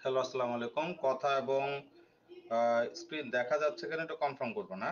Hello, আসসালামু আলাইকুম। কথা এবং স্ক্রিন দেখা যাচ্ছে কিনা একটু কনফার্ম করবো না?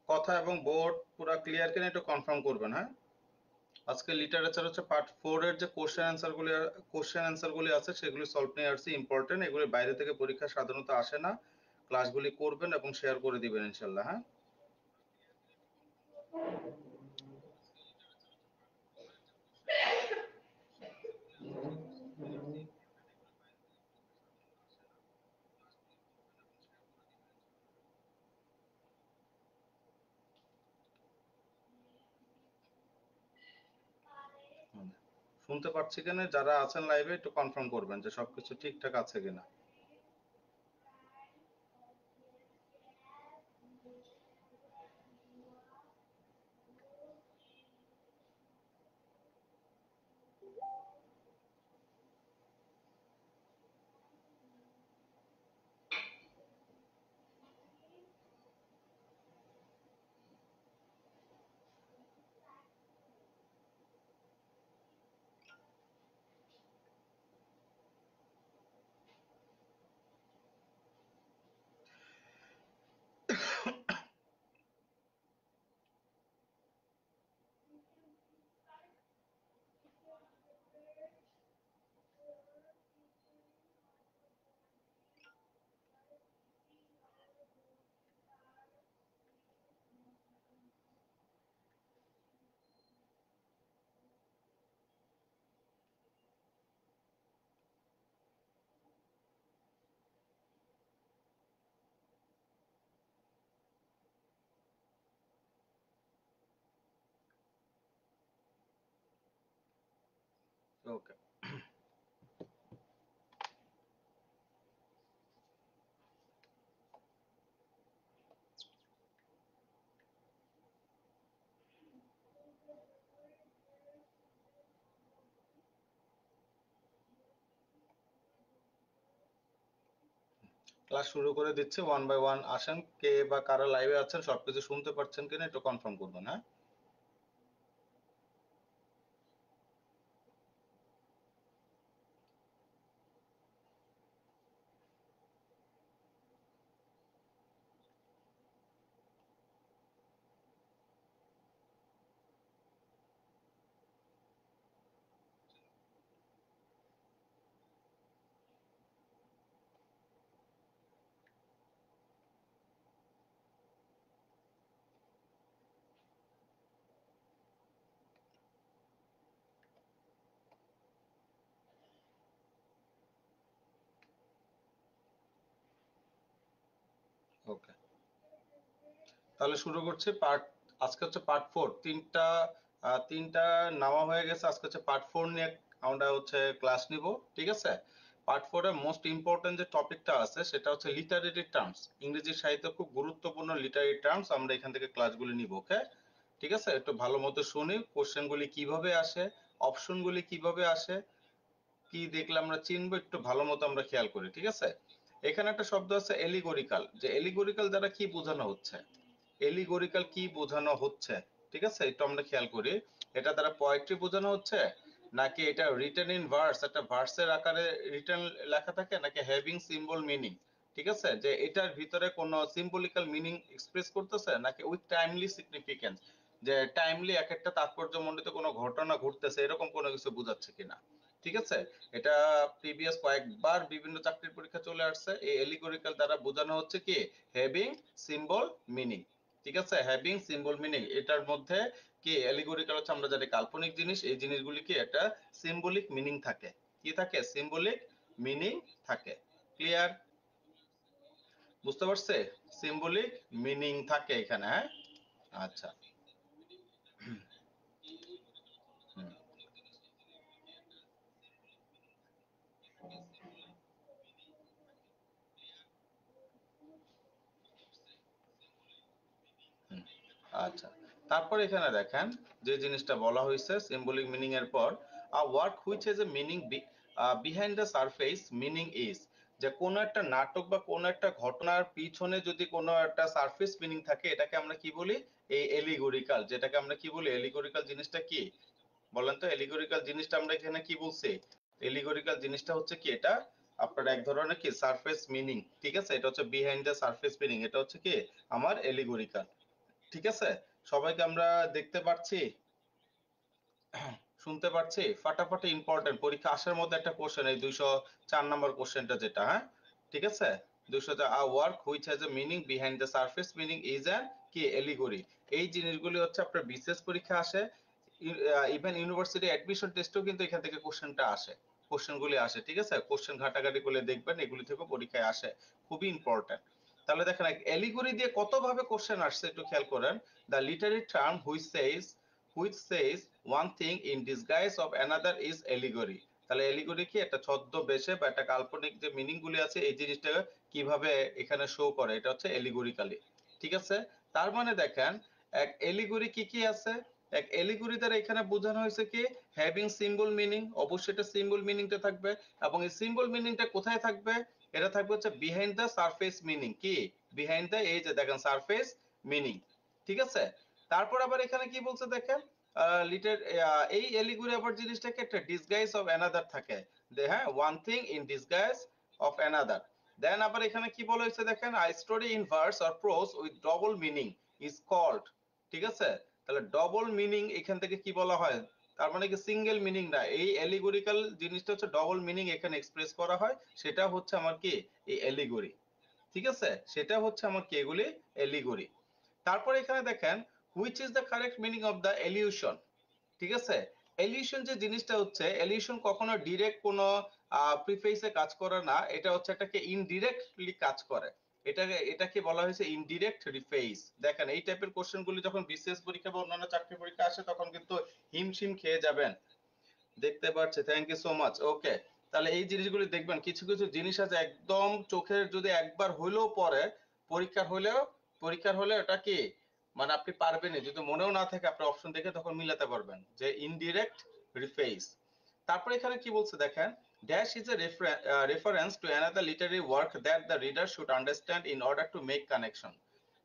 কথা এবং বোর্ড পুরো ক্লিয়ার কিনা একটু কনফার্ম করবেন, হ্যাঁ? আজকে লিটারেচার হচ্ছে পার্ট 4 এর যে কোশ্চেন অ্যান্সার গুলি আছে সেগুলি সলভ নিয়ে আসছি, ইম্পর্টেন্ট। এগুলি বাইরে থেকে পরীক্ষা সাধারণত আসে না। ক্লাসগুলি করবেন এবং শেয়ার করে দিবেন ইনশাল্লাহ, হ্যাঁ? হুম। শুনতে পাচ্ছি কিনা, যারা আছেন লাইভে একটু কনফার্ম করবেন যে সবকিছু ঠিকঠাক আছে কিনা। ওকে, ক্লাস শুরু করে দিচ্ছি, ওয়ান বাই ওয়ান আসেন। কে বা কারা লাইভে আছেন সবকিছু শুনতে পাচ্ছেন কিনা একটু কনফার্ম করবেন, হ্যাঁ? ওকে, তাহলে শুরু করছি। আজকে হচ্ছে পার্ট 4। তিনটা নেওয়া হয়ে গেছে, আজকে হচ্ছে পার্ট 4 নিয়ে আমরা হচ্ছে ক্লাস নিব। ঠিক আছে? পার্ট 4 এর মোস্ট ইম্পর্টেন্ট যে টপিকটা আছে সেটা হচ্ছে লিটারেরি টার্মস। ইংরেজি সাহিত্যে খুব গুরুত্বপূর্ণ লিটারেরি টার্মস আমরা এখান থেকে ক্লাসগুলি নিব। ওকে, ঠিক আছে? একটু ভালো মতো শুনি কোশ্চেনগুলি কিভাবে আসে, অপশনগুলি কিভাবে আসে, কি দেখলে আমরা চিনবো, একটু ভালো মতো আমরা খেয়াল করি। ঠিক আছে? এখানে একটা শব্দ আছে এলিগোরিক্যাল। যে এলিগোরিক্যাল দ্বারা কি বোঝানো হচ্ছে, এলিগোরিক্যাল কি বোঝানো হচ্ছে, ঠিক আছে? একটু আমরা খেয়াল করি। এটা দ্বারা পোয়েট্রি বোঝানো হচ্ছে, নাকি এটা রিটেন ইন ভার্স, একটা ভার্সের আকারে রিটেন লেখা থাকে, নাকি হ্যাভিং সিম্বল মিনিং, ঠিক আছে? যে এটার ভিতরে কোনো সিম্বলিক্যাল মিনিং এক্সপ্রেস করতেছে, নাকি উইথ টাইমলি সিগনিফিকেন্স, যে টাইমলি এক একটা তাৎপর্যমণ্ডিত কোনো ঘটনা ঘটতেছে, এরকম কোনো কিছু বোঝাচ্ছে কিনা। ঠিক আছে? এটা প্রিভিয়াস কয়েকবার বিভিন্ন চাকরির পরীক্ষা চলে আসছে। এই এলিগোরিক্যাল দ্বারা বোঝানো হচ্ছে কি, হ্যাভিং সিম্বল মিনিং। ঠিক আছে, হ্যাভিং সিম্বল মিনিং, এটার মধ্যে কি অ্যালিগরিক্যাল হচ্ছে আমরা জানি কাল্পনিক জিনিস, এই জিনিসগুলি কি একটা সিম্বলিক মিনিং থাকে, কি থাকে, সিম্বলিক মিনিং থাকে। ক্লিয়ার, বুঝতে পারছে, সিম্বলিক মিনিং থাকে এখানে, হ্যাঁ। আচ্ছা, হুম, হুম, আচ্ছা। তারপর এখানে দেখেন যে জিনিসটা বলা হয়েছে সিম্বলিক মিনিং এর পর, a work which has a meaning behind the surface meaning is, যে কোনো একটা নাটক বা কোনো একটা ঘটনার পিছনে যদি কোনো একটা সারফেস মিনিং থাকে, এটাকে আমরা কি বলি, এই এলিগোরিক্যাল, যেটাকে আমরা কি বলি, এলিগোরিক্যাল জিনিসটা কি বলেন তো, এলিগোরিক্যাল জিনিসটা আমরা এখানে কি বলছি, এলিগোরিক্যাল জিনিসটা হচ্ছে কি, এটা আপনার এক ধরনের কি সারফেস মিনিং, ঠিক আছে, এটা হচ্ছে বিহাইন্ড দ্য সারফেস মিনিং, এটা হচ্ছে কি আমার এলিগোরিক্যাল। ঠিক আছে, সবাইকে আমরা দেখতে পাচ্ছি, শুনতে পাচ্ছি, ফাটাফাটি ইম্পর্টেন্ট, পরীক্ষা আসার মধ্যে একটা কোশ্চেন, এই 204 নম্বর কোশ্চেনটা যেটা, হ্যাঁ, ঠিক আছে, 200, a work which has a meaning behind the surface meaning is an কি এলিগরি, এই জিনিসগুলি হচ্ছে আপনার বিসিএস পরীক্ষা আসে, ইভেন ইউনিভার্সিটি অ্যাডমিশন টেস্টেও কিন্তু এখান থেকে কোশ্চেনটা আসে, কোশ্চেনগুলি আসে, ঠিক আছে, কোশ্চেন ঘাটাঘাটি করলে দেখবেন এগুলি থেকে পরীক্ষায় আসে, খুবই ইম্পর্টেন্ট। তাহলে দেখেন এলিগরি দিয়ে কত ভাবে কোশ্চেন আসছে একটু খেয়াল করেন, the literary term which says one thing in disguise of another is allegory, তাহলে এলিগরি কি একটা ছদ্মবেশে বা একটা কাল্পনিক যে মিনিং গুলি আছে এই জিনিসটা কিভাবে এখানে শো করে, এটা হচ্ছে এলিগরিক্যালি, ঠিক আছে। তার মানে দেখেন এক এলিগরি কি কি আছে, এক এলিগরি দ্বারা এখানে বোঝানো হয়েছে কি হ্যাভিং সিম্বল মিনিং, অবশ্যই এটা সিম্বল মিনিংটা থাকবে, এবং এই সিম্বল মিনিংটা কোথায় থাকবে, এটা থাকবে হচ্ছে বিহাইন্ড দ্য সারফেস মিনিং, কি বিহাইন্ড দ্য, এই যে দেখেন সারফেস মিনিং, ঠিক আছে। তারপর আবার এখানে কি বলছে দেখেন, লিটার, এই এলিগরি আবার জিনিসটাকে একটা ডিসগাইজ অফ অ্যানাদার থাকে, হ্যাঁ, one thing in disguise of another. Then আবার এখানে কি বলা হয়েছে দেখেন, a story in verse or prose with double meaning is called, ঠিক আছে, তাহলে ডবল মিনিং এখান থেকে কি বলা হয়, তার মানে কি সিঙ্গেল মিনিং না, এই এলিগোরিক্যাল জিনিসটা হচ্ছে ডবল মিনিং এখানে এক্সপ্রেস করা হয়, সেটা হচ্ছে আমার কি এই এলিগরি, ঠিক আছে, সেটা হচ্ছে আমার কি এগুলি এলিগরি। তারপর এখানে দেখেন which is the correct meaning of the illusion, ঠিক আছে, এলিউশন যে জিনিসটা হচ্ছে, এলিউশন কখনো ডিরেক্ট কোনো প্রিফেসে কাজ করে না, এটা হচ্ছে এটাকে ইনডিরেক্টলি কাজ করে, এটাকে বলা হয়েছে ইনডিরেক্ট রিফেস। দেখেন এই টাইপের কোশ্চেন গুলি যখন বিসিএস পরীক্ষা বা অন্যান্য চাকরি পরীক্ষা আসে তখন কিন্তু হিমশিম খেয়ে যাবেন, দেখতে পাচ্ছি, থ্যাংক ইউ সো মাচ, ওকে। তাহলে এই জিনিসগুলি দেখবেন, কিছু কিছু জিনিস আছে একদম চোখের যদি একবার হইলেও পড়ে, পরীক্ষার হলে ওটা কি মানে আপনি পারবেনই, যদি মনেও না থাকে আপনি অপশন দেখে তখন মিলাতে পারবেন যে ইনডিরেক্ট রিফেস। তারপর এখানে কি বলছে দেখেন, dash is a reference to another literary work that the reader should understand in order to make connection,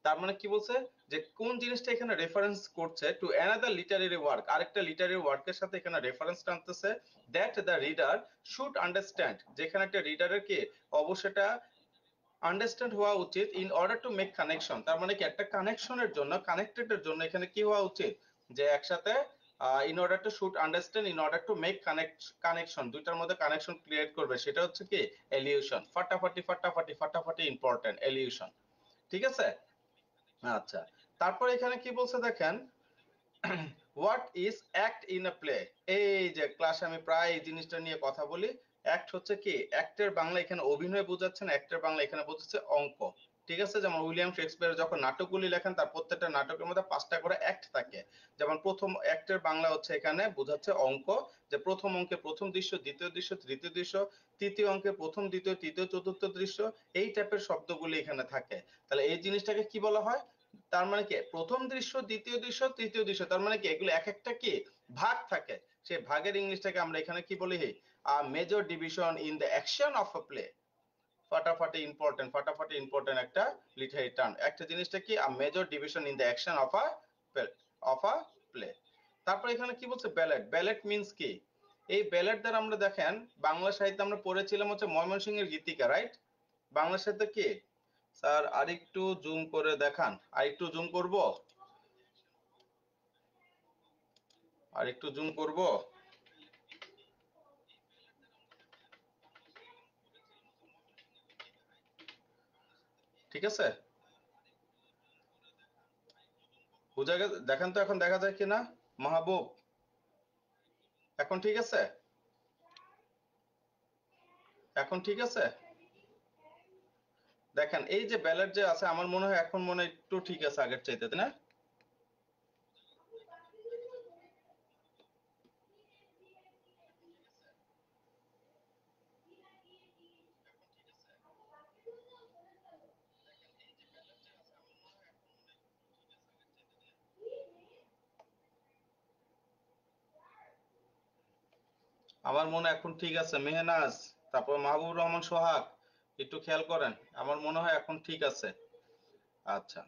তার মানে কি বলছে যে কোন জিনিসটা এখানে রেফারেন্স করছে টু অ্যানাদার লিটারেরি ওয়ার্ক, আরেকটা লিটারেরি ওয়ার্কের সাথে এখানে রেফারেন্স টানতেছে, that the reader should understand, যেখানে একটা রিডারের কি অবশ্যই এটা আন্ডারস্ট্যান্ড হওয়া উচিত in order to make connection, তার মানে কি একটা কানেকশনের জন্য, কানেক্টেড এর জন্য এখানে কি হওয়া উচিত, যে একসাথে in order two should understand in order to make connection, দুইটার মধ্যে কানেকশন ক্রিয়েট করবে, সেটা হচ্ছে কি এলিউশন, ফাটাফাটি ফাটাফাটি ফাটাফাটি ইম্পর্টেন্ট এলিউশন, ঠিক আছে। আচ্ছা, তারপর এখানে কি বলছে দেখেন, what is act in a play, এই যে ক্লাসে আমি প্রায় এই জিনিসটা নিয়ে কথা বলি, অ্যাক্ট হচ্ছে কি, অ্যাক্টের বাংলা এখানে অভিনয় বোঝাচ্ছে না, অ্যাক্টের বাংলা এখানে বোঝাচ্ছে অঙ্ক, ঠিক আছে, যেমন উইলিয়াম শেক্সপিয়ার যখন নাটকগুলি লেখেন তার প্রত্যেকটা নাটকের মধ্যে 5টা করে অ্যাক্ট থাকে, যেমন প্রথম অ্যাক্টের বাংলা হচ্ছে এখানে বোঝাচ্ছে অঙ্ক, যে প্রথম অঙ্কে প্রথম দৃশ্য, দ্বিতীয় দৃশ্য, তৃতীয় দৃশ্য, তৃতীয় অঙ্কে প্রথম দ্বিতীয় তৃতীয় চতুর্থ দৃশ্য, এই টাইপের শব্দগুলি এখানে থাকে, তাহলে এই জিনিসটাকে কি বলা হয়, তার মানে কি প্রথম দৃশ্য, দ্বিতীয় দৃশ্য, তৃতীয় দৃশ্য, তার মানে কি এগুলো এক একটা কি ভাগ থাকে, সেই ভাগের ইংলিশটাকে আমরা এখানে কি বলি, major division in the action of a play, ফাটাফাটি ইম্পর্টেন্ট একটা লিটারি টার্ম, একটা জিনিসটা কি major division in the action of a play. তারপর এখানে কি বলছে ব্যালেট, ব্যালেট মিন্স কি, এই ব্যালেট দ্বারা আমরা দেখেন বাংলা সাহিত্যে আমরা পড়েছিলাম হচ্ছে ময়মনসিংহের গীতিকা, রাইট, বাংলা সাহিত্যে কি, স্যার আরেকটু জুম করে দেখান, আরেকটু জুম করব, আরেকটু জুম করব, ঠিক আছে, বুঝা গেছে? দেখেন তো এখন দেখা যায় কিনা মাহবুব? এখন ঠিক আছে? এখন ঠিক আছে? দেখেন এই যে ব্যালেট যে আছে, আমার মনে হয় এখন মনে হয় একটু ঠিক আছে আগের চাইতে, তাই না? আমার মনে হয় এখন ঠিক আছে। মেহনাজ, তারপর মাহবুবুর রহমান সোহাগ, একটু খেয়াল করেন, আমার মনে হয় এখন ঠিক আছে। আচ্ছা,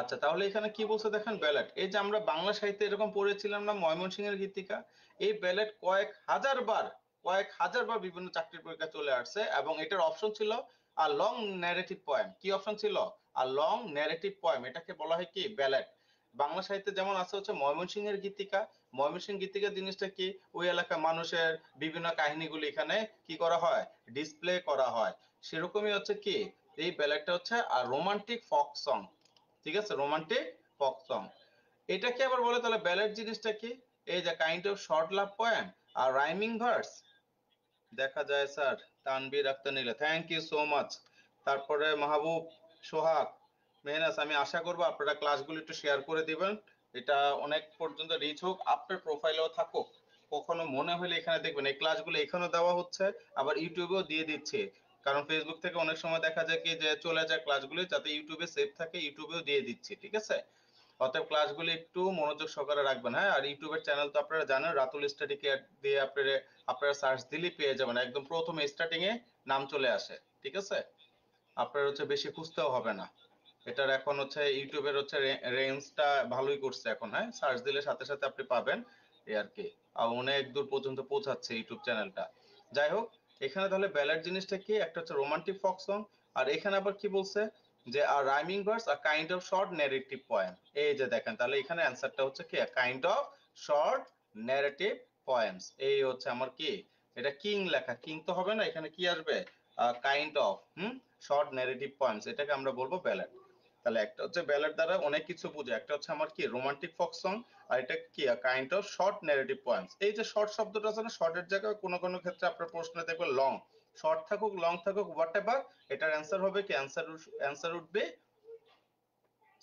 আচ্ছা, তাহলে এখানে কি বলছে দেখেন, ব্যালেট, এই যে আমরা বাংলা সাহিত্যে এরকম পড়েছিলাম না ময়মনসিংহের গীতিকা, এই ব্যালেট কয়েক হাজার বার বিভিন্ন চাকরির পরীক্ষা চলে আসছে, এবং এটার অপশন ছিল আর লং ন্যারেটিভ পোয়েম। কি অপশন ছিল? আর লং ন্যারেটিভ পোয়েম, এটাকে বলা হয় কি ব্যালেট। বাংলা সাহিত্যে যেমন আছে হচ্ছে ময়মনসিংহের গীতিকা, ময়মনসিংহ গীতিকা জিনিসটা কি, ওই এলাকার মানুষের বিভিন্ন কাহিনীগুলি এখানে কি করা হয়, ডিসপ্লে করা হয়। সেরকমই হচ্ছে কি এই ব্যালেটটা হচ্ছে আর রোমান্টিক ফক সং। ঠিক আছে, রোমান্টিক ফক সং। এটাকে আবার বলে তাহলে ব্যালেট জিনিসটা কি, এই যে kind of short love poem আর রাইমিং ভার্স। দেখা যায় sir, Tanvir Akter Nila, thank you so much. তারপরে মাহবুব, সোহাগ, মেহনাস, আমি আশা করবো আপনারা ক্লাসগুলো একটু শেয়ার করে দিবেন। এটা অনেক পর্যন্ত রিচ হোক, আপনার প্রোফাইলেও থাকুক। কখনো মনে হলে এখানে দেখবেন এই ক্লাসগুলো এখানেও দেওয়া হচ্ছে, আবার ইউটিউবেও দিয়ে দিচ্ছে। কারণ ফেসবুক থেকে অনেক সময় দেখা যায় কি যে চলে যায় ক্লাসগুলি, যাতে ইউটিউবে সেভ থাকে ইউটিউবেও দিয়ে দিচ্ছি, ঠিক আছে? অতএব ক্লাসগুলি একটু মনোযোগ সহকারে রাখবেন, হ্যাঁ। আর ইউটিউবের চ্যানেল তো আপনারা জানেন, রাতুল স্টাডি কেয়ার দিয়ে আপনারা সার্চ দিলেই পেয়ে যাবেন, একদম প্রথমে স্টার্টিং এ নাম চলে আসে, ঠিক আছে? আপনার হচ্ছে বেশি খুঁজতেও হবে না। এটার এখন হচ্ছে ইউটিউবের হচ্ছে রেঞ্জটা ভালোই করছে এখন, হ্যাঁ, সার্চ দিলে সাথে সাথে আপনি পাবেন, এই আর কি। আর অনেক দূর পর্যন্ত পৌঁছাচ্ছে ইউটিউব চ্যানেলটা। যাই হোক, এখানে তাহলে ব্যালেট জিনিসটা কি, একটা হচ্ছে রোমান্টিক ফক সং, আর এখানে আবার কি বলছে যে a rhyming verse or kind of short narrative poem. এই যে দেখেন, তাহলে এখানে অ্যান্সারটা হচ্ছে কি kind of short narrative poems. এই হচ্ছে আমার কি, এটা কিং লেখা, কিং তো হবে না, এখানে কি আসবে, kind of short narrative poems, এটাকে আমরা বলবো ব্যালেট। তাহলে একটা হচ্ছে ব্যালেট দ্বারা অনেক কিছু বুঝে, একটা হচ্ছে আমার কি রোমান্টিক ফক সং, আর এটা কি kind of short narrative poems. এই যে শর্ট শব্দটা আছে না, শর্টের জায়গায় কোনো কোনো ক্ষেত্রে আপনার প্রশ্নে দেখবে লং, শর্ট থাকুক লং থাকুক হোয়াট এভার, এটার অ্যান্সার হবে কি, answer would be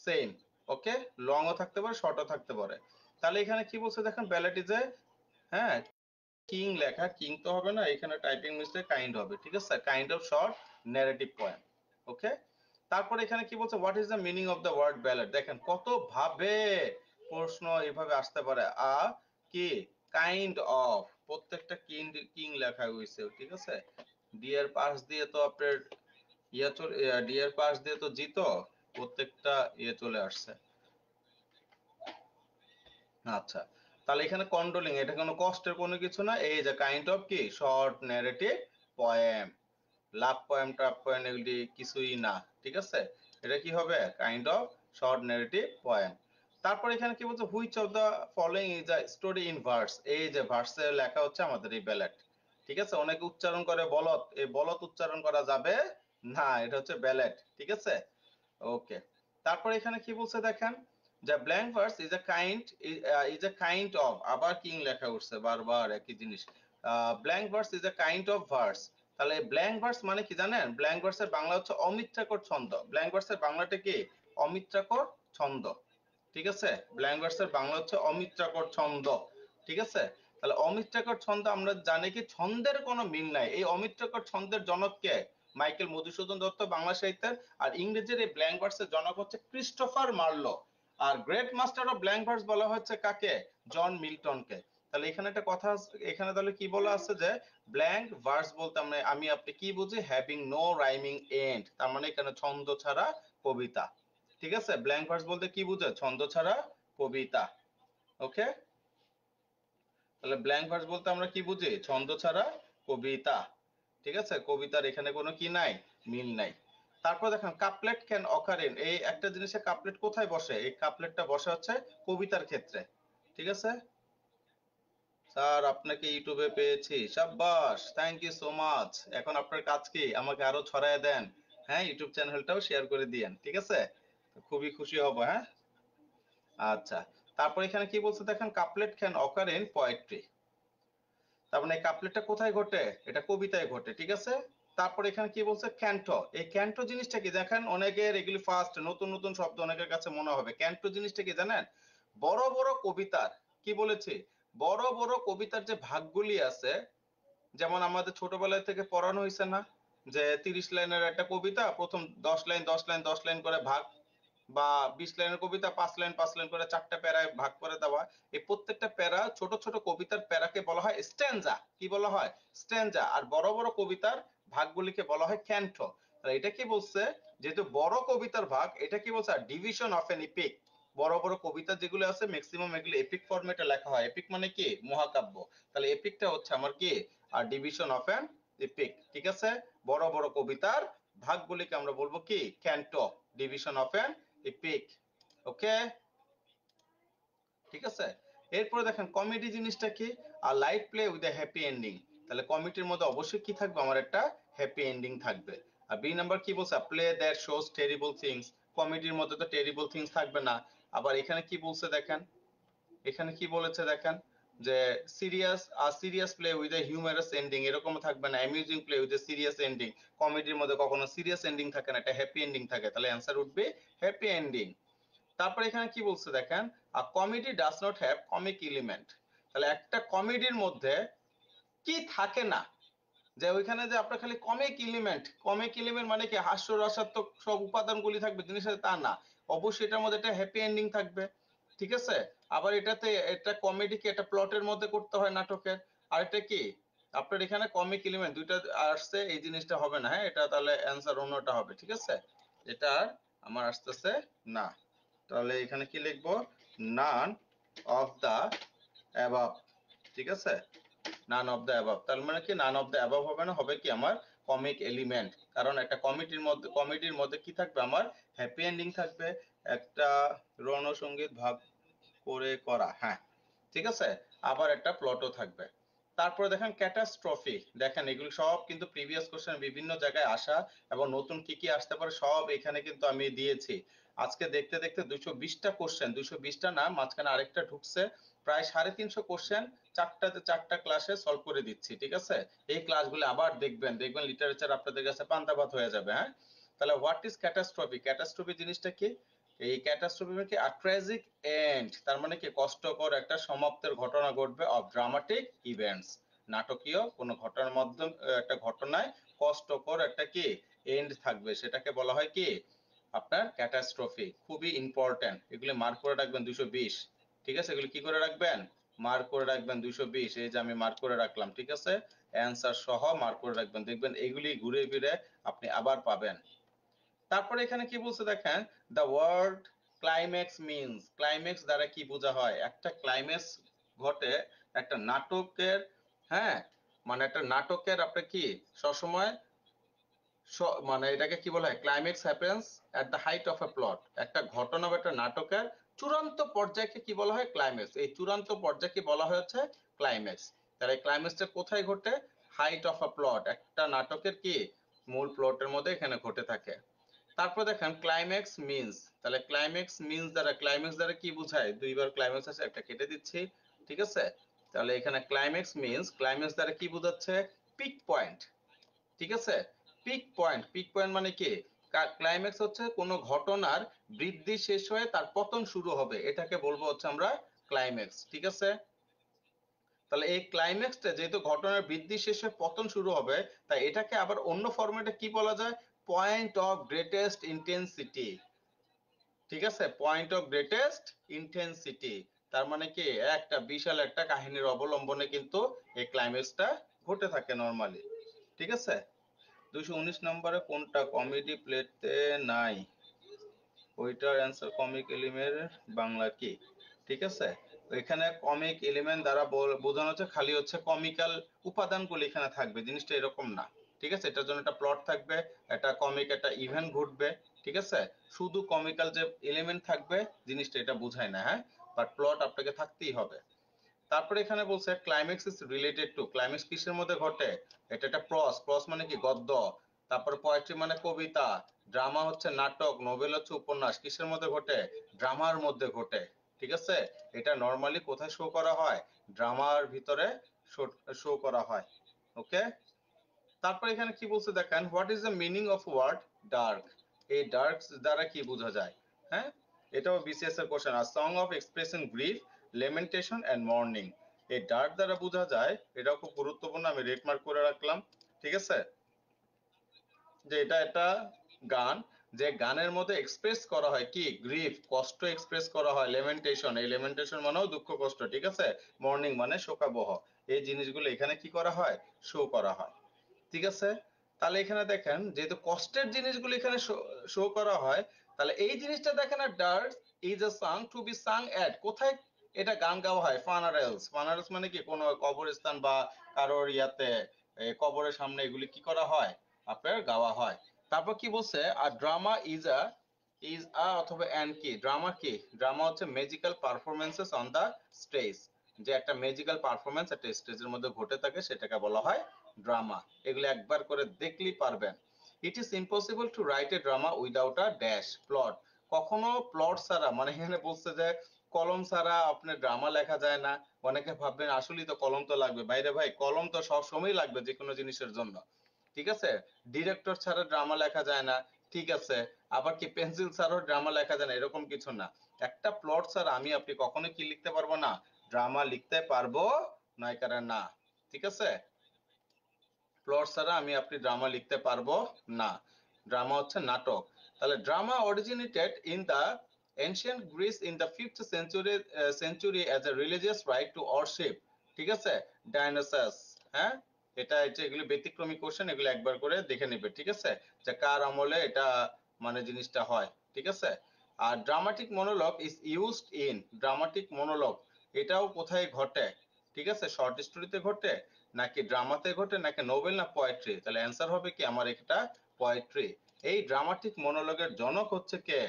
same. Okay, long ও থাকতে পারে শর্টও থাকতে পারে। তাহলে এখানে কি বলছে দেখেন, ব্যালেট ইজ এ, হ্যাঁ, কিং লেখা, কিং তো হবে না, এখানে টাইপিং মিস্টেক, কাইন্ড হবে, ঠিক আছে, kind of short narrative poem. Okay, তারপর এখানে কি বলছে, what is the meaning of the word ballad. দেখেন কত ভাবে প্রশ্ন এভাবে আসতে পারে। কি কাইন্ড অফ, প্রত্যেকটা কিং কিং লেখা হয়েছে, ঠিক আছে। ডি এর পাশ দিয়ে তো আপনার ডি এর পাশ দিয়ে তো জিত, প্রত্যেকটা চলে আসছে। আচ্ছা, তাহলে এখানে কন্ডোলিং, এটা কোনো কষ্টের কোনো কিছু না, এই যে কাইন্ড অফ কি short narrative poem, love poem টাপ পোয়েম এগুলি কিছুই না, ঠিক আছে। এটা কি হবে, kind of short narrative poem. তারপর এখানে কি বলছে, which of the following is a story in verse. এই যে ভার্সে লেখা হচ্ছে আমাদের এই ব্যালেট, ঠিক আছে। অনেকে উচ্চারণ করে বলত, এই বলত উচ্চারণ করা যাবে না, এটা হচ্ছে ব্যালেট, ঠিক আছে। ওকে, তারপর এখানে কি বলছে দেখেন, যে blank verse is a kind of, আবার কিং লেখা উঠছে বারবার একই জিনিস। Blank verse is a kind of verse. তাহলে ব্ল্যাঙ্ক ভার্স মানে কি জানেন, ব্ল্যাঙ্ক ভার্সের বাংলা হচ্ছে অমিত্রাকর ছন্দ। ব্ল্যাঙ্ক ভার্সের বাংলাটা কি, অমিত্রাকর ছন্দ, ঠিক আছে। ব্ল্যাঙ্ক ভার্সের বাংলা হচ্ছে অমিত্রাকর ছন্দ, ঠিক আছে। তাহলে অমিত্রাকর ছন্দ আমরা জানি কি ছন্দের কোনো মিল নাই, এই অমিত্রাকর ছন্দের জনক কে, মাইকেল মধুসূদন দত্ত বাংলা সাহিত্যের। আর ইংরেজির এই ব্ল্যাঙ্ক ভার্সের জনক হচ্ছে ক্রিস্টোফার মার্লো। আর great master of blank verse বলা হচ্ছে কাকে, জন মিল্টনকে। তাহলে এখানে একটা কথা এখানে তাহলে কি বলা আছে যে ব্ল্যাঙ্ক ভার্স বলতে আমি আপনি কি বুঝি, হ্যাভিং নো রাইমিং এন্ড, তার মানে এখানে ছন্দ ছাড়া কবিতা, ঠিক আছে। ব্ল্যাঙ্ক ভার্স বলতে কি বুঝে, ছন্দ ছাড়া কবিতা। ওকে, তাহলে ব্ল্যাঙ্ক ভার্স বলতে আমরা কি বুঝি, ছন্দ ছাড়া কবিতা, ঠিক আছে। কবিতার এখানে কোনো কি নাই, মিল নাই। তারপর দেখেন কাপলেট ক্যান অকার ইন, এই একটা জিনিসের কাপলেট কোথায় বসে, এই কাপলেটটা বসে হচ্ছে কবিতার ক্ষেত্রে, ঠিক আছে। স্যার আপনাকে ইউটিউবে পেয়েছি, সাব্বাস, থ্যাংক ইউ সো মাচ। এখন আপনার কাজ কি, আমাকে আরো ছড়ায় দেন, হ্যাঁ, ইউটিউব চ্যানেলটাও শেয়ার করে দিয়েন, ঠিক আছে। তো খুবই খুশি হব, হ্যাঁ। আচ্ছা, তারপর এখানে কি বলছে দেখেন, couplet can occur in poetry. তার মানে এই কাপলেটটা কোথায় ঘটে, এটা কবিতায় ঘটে, ঠিক আছে। তারপর এখানে কি বলছে, ক্যান্টো। এই ক্যান্টো জিনিসটা কি দেখেন, অনেকের এগুলি ফার্স্ট নতুন নতুন শব্দ অনেকের কাছে মনে হবে। ক্যান্টো জিনিসটা কি জানেন, বড় বড় কবিতার, কি বলেছি, বড় বড় কবিতার যে ভাগগুলি আছে, যেমন আমাদের ছোটবেলা থেকে পড়ানো হয়েছে না, যে 30 লাইনের একটা কবিতা, প্রথম 10 লাইন 10 লাইন 10 লাইন করে ভাগ, বা 20 লাইনের কবিতা 5 লাইন 5 লাইন করে 4টা প্যারায় ভাগ করে দেওয়া। এই প্রত্যেকটা প্যারা, ছোট ছোট কবিতার প্যারাকে বলা হয় স্ট্যানজা। কি বলা হয়, স্ট্যানজা। আর বড় বড় কবিতার ভাগগুলিকে বলা হয় ক্যান্টো। তাহলে এটা কি বলছে, যেহেতু বড় কবিতার ভাগ, এটা কি বলছে, ডিভিশন অফ এন এপিক। বড় বড় কবিতা যেগুলো আছে ম্যাক্সিমাম এগুলো এপিক ফরম্যাটে লেখা হয়। এপিক মানে কি, মহাকাব্য। তাহলে এপিকটা হচ্ছে আমার কি, a division of an epic, ঠিক আছে। বড় বড় কবিতার ভাগগুলিকে আমরা বলবো কি, canto, division of an epic. Okay, ঠিক আছে। এরপরে দেখেন কমেডি জিনিসটা কি, a light play with a happy ending. তাহলে কমেডির মধ্যে অবশ্যই কি থাকবে, আমার একটা হ্যাপি এন্ডিং থাকবে। আর বি নাম্বার কি বলছে, play that shows terrible things. কমেডির মধ্যে তো টেরিবল থিংস থাকবে না। আবার এখানে কি বলছে দেখেন, এখানে কি বলেছে দেখেন, যে serious play with A humorous ending, এরকম থাকবে না। Amusing play with A serious ending. কমেডির মধ্যে কখনো সিরিয়াস এন্ডিং থাকে না, একটা হ্যাপি এন্ডিং থাকে। তাহলে অ্যান্সার উঠবে হ্যাপি এন্ডিং। তারপর এখানে কি বলছে দেখেন, a comedy does not have comic element. তাহলে একটা কমেডির মধ্যে কি থাকে না, যে ওইখানে যে আপনার খালি কমিক এলিমেন্ট মানে কি, হাস্যরসাত্মক সব উপাদানগুলি থাকবে জিনিসের, তা না। অবশ্যই এটার মধ্যে একটা হ্যাপি এন্ডিং থাকবে, ঠিক আছে। আবার এটাতে, এটা কমেডিকে একটা প্লটের মধ্যে করতে হয় নাটকের। আর এটা কি, আপনার এখানে কমিক এলিমেন্ট দুইটা আসছে, এই জিনিসটা হবে না, হ্যাঁ, এটা তাহলে অ্যান্সার অন্যটা হবে, ঠিক আছে। এটা আর আমার আসতেছে না। তাহলে এখানে কি লিখবো, নান অফ দা অ্যাবাভ, ঠিক আছে। নান অফ দ্য অ্যাবাভ, তার মানে কি, নান অফ দ্য অ্যাবাভ হবে না, হবে কি আমার কমিক এলিমেন্ট। কারণ একটা কমেডির মধ্যে কি থাকবে, আমার হ্যাপি এন্ডিং থাকবে, একটা রণসঙ্গীত ভাগ করে করা, হ্যাঁ, ঠিক আছে। আবার একটা প্লটও থাকবে। তারপরে দেখেন ক্যাটাস্ট্রফি, দেখেন এগুলো সব কিন্তু প্রিভিয়াস কোশ্চেন বিভিন্ন জায়গায় আসা, এবং নতুন কি কি আসতে পারে সব এখানে কিন্তু আমি দিয়েছি। আজকে দেখতে দেখতে 220টা কোশ্চেন, 220টা না, মাঝখানে আরেকটা ঢুকছে, প্রায় 350 কোশ্চেন চারটা ক্লাসে সলভ করে দিচ্ছি, ঠিক আছে। এই ক্লাসগুলো আবার দেখবেন, লিটারেচার আপনাদের কাছে পান্তা ভাত হয়ে যাবে, হ্যাঁ। তাহলে হোয়াট ইজ ক্যাটাস্ট্রফি, ক্যাটাস্ট্রফি জিনিসটা কি, এই ক্যাটাস্ট্রফি মানে কি, আ ট্র্যাজিক এন্ড, তার মানে কি, কষ্টকর একটা সমাপ্তির ঘটনা ঘটবে, অফ ড্রামাটিক ইভেন্টস, নাটকীয় কোন ঘটনার মাধ্যমে, একটা ঘটনায় কষ্টকর একটা কি এন্ড থাকবে, সেটাকে বলা হয় কি, আপনার ক্যাটাস্ট্রফি। খুবই ইম্পর্টেন্ট, এগুলি মার্ক করে রাখবেন 220, ঠিক আছে। এগুলি কি করে রাখবেন, মার্ক করে রাখবেন 220, এই যে আমি মার্ক করে রাখলাম, ঠিক আছে। অ্যান্সার সহ মার্ক করে রাখবেন, দেখবেন এগুলি ঘুরে ফিরে আপনি আবার পাবেন। তারপরে এখানে কি বলছে দেখেন, the word climax means, climax দ্বারা কি বোঝা হয়, একটা ক্লাইম্যাক্স ঘটে একটা নাটকের, হ্যাঁ, মানে একটা নাটকের আপনি কি সবসময় মানে এটাকে কি বলা হয়, climax happens at the height of A plot. একটা ঘটনা বা একটা নাটকের চূড়ান্ত পর্যায়কে কি বলা হয়, ক্লাইম্যাক্স। এই চূড়ান্ত পর্যায়কে বলা হয়েছে ক্লাইম্যাক্স। তাহলে ক্লাইম্যাক্সটা কোথায় ঘটে, হাইট অফ আ প্লট, একটা নাটকের কি মূল প্লটের মধ্যে এখানে ঘটে থাকে। তারপর দেখেন ক্লাইম্যাক্স মিন্স, তাহলে ক্লাইম্যাক্স দ্বারা কি বোঝায়, দুইবার ক্লাইম্যাক্স আছে, একটা কেটে দিচ্ছি, ঠিক আছে। তাহলে এখানে ক্লাইম্যাক্স দ্বারা কি বোঝাচ্ছে, পিক পয়েন্ট, ঠিক আছে। পিক পয়েন্ট মানে কি, ক্লাইম্যাক্স হচ্ছে কোন ঘটনার বৃদ্ধি শেষ হয়ে তার পতন শুরু হবে, এটাকে বলবো হচ্ছে আমরা ক্লাইম্যাক্স, ঠিক আছে। তাহলে এই ক্লাইম্যাক্সটা যেহেতু ঘটনার বৃদ্ধি শেষে পতন শুরু হবে, তাই এটাকে আবার অন্য ফরম্যাটে কি বলা যায়, পয়েন্ট অফ গ্রেটেস্ট ইন্টেন্সিটি, ঠিক আছে। পয়েন্ট অফ গ্রেটেস্ট ইন্টেন্সিটি, তার মানে কি, একটা বিশাল একটা কাহিনীর অবলম্বনে কিন্তু এই ক্লাইম্যাক্সটা ঘটে থাকে নরমালি, ঠিক আছে। 219 নম্বরে কোনটা কমেডি প্লেতে নাই, ওইটার অ্যান্সার কমিক এলিমেন্ট বাংলা কি, ঠিক আছে। এখানে কমিক এলিমেন্ট দ্বারা বোঝানো হচ্ছে খালি হচ্ছে কমিক্যাল উপাদানগুলো এখানে থাকবে, জিনিসটা এরকম না, ঠিক আছে। এটার জন্য একটা প্লট থাকবে, একটা কমিক একটা ইভেন্ট ঘটবে, ঠিক আছে। শুধু কমিক্যাল যে এলিমেন্ট থাকবে জিনিসটা এটা বোঝায় না, হ্যাঁ, বাট প্লট আপনাকে থাকতেই হবে। তারপরে এখানে বলছে climax is related to, climax কিসের মধ্যে ঘটে, এটা একটা প্রস মানে কি গদ্য, তারপর পোয়েট্রি মানে কবিতা, ড্রামা হচ্ছে নাটক, নোবেল হচ্ছে উপন্যাস, কিসের মধ্যে ঘটে, ড্রামার মধ্যে ঘটে, ঠিক আছে, এটা নরমালি কোথায় শো করা হয়, ড্রামার ভিতরে শো করা হয়। ওকে, তারপর এখানে কি বলছে দেখেন, what is the meaning of word dark, এই ডার্ক দ্বারা কি বোঝা যায়। হ্যাঁ, এটাও বিসিএস এর কোশ্চেন, আর song of expression grief lamentation and mourning, এই ডার্ক দ্বারা বোঝা যায়, এটাও খুব গুরুত্বপূর্ণ, আমি রেড মার্ক করে রাখলাম। ঠিক আছে, যে এটা একটা গান, যে গানের মধ্যে এক্সপ্রেস করা হয় কি, গ্রিফ কষ্ট এক্সপ্রেস করা হয়, লেমেন্টেশন, এই লেমেন্টেশন মানেও দুঃখ কষ্ট, ঠিক আছে, মর্নিং মানে শোকাবহ, এই জিনিসগুলো এখানে কি করা হয়, শো করা হয়। ঠিক আছে, তাহলে এখানে দেখেন যেহেতু কষ্টের জিনিসগুলো এখানে শো করা হয়, তাহলে এই জিনিসটা দেখেন, a dirge is a song to be sung at, কোথায় এটা গান গাওয়া হয়, ফানারেলস, ফানারেলস মানে কি কোনো কবরস্থান বা কারোর ইয়াতে, কবরের সামনে এগুলি কি করা হয়, আপনার গাওয়া হয়। তারপর কি বলছে, আর ড্রামা ইজ আ অথবা অ্যান কি, ড্রামা কি, ড্রামা হচ্ছে magical performances on the stage, যে একটা ম্যাজিক্যাল পারফরমেন্স একটা স্টেজের মধ্যে ঘটে থাকে সেটাকে বলা হয় ড্রামা। এগুলো একবার করে দেখলেই পারবেন। It is impossible to write a drama without a dash plot, কখনো প্লট ছাড়া, মানে এখানে বলছে যে কলম ছাড়া আপনার ড্রামা লেখা যায় না। অনেকে ভাববেন আসলেই তো কলম তো লাগবে, বাইরে ভাই কলম তো সব সময় লাগবে যে কোনো জিনিসের জন্য। ঠিক আছে, ডিরেক্টর ছাড়া ড্রামা লেখা যায় না, ঠিক আছে, আবার কি পেন্সিল ছাড়াও ড্রামা লেখা যায় না, এরকম কিছু না। একটা প্লট ছাড়া আমি আপনি কখনোই কি লিখতে পারবো না, ড্রামা লিখতে পারবো নায়িকারা না। ঠিক আছে, প্লট ছাড়া আমি আপনি ড্রামা লিখতে পারবো না, ড্রামা হচ্ছে নাটক। তাহলে drama originated in the ancient Greece in the 5th century as a religious right to worship, ঠিক আছে, ডায়নোসাস। হ্যাঁ, এটা এগুলো ব্যতিক্রমী কোশ্চেন, এগুলো একবার করে দেখে নেবে। ঠিক আছে, যে কার আমলে এটা মানে জিনিসটা হয়। ঠিক আছে, a dramatic monologue is used in, dramatic monologue এটাও কোথায় ঘটে, ঠিক আছে, শর্ট স্টোরিতে ঘটে নাকি ড্রামাতে ঘটে নাকি নোবেল না পোয়েট্রি, তাহলে অ্যান্সার হবে কি আমার এটা পোয়েট্রি। এই ড্রামাটিক মনোলগের জনক হচ্ছে কে,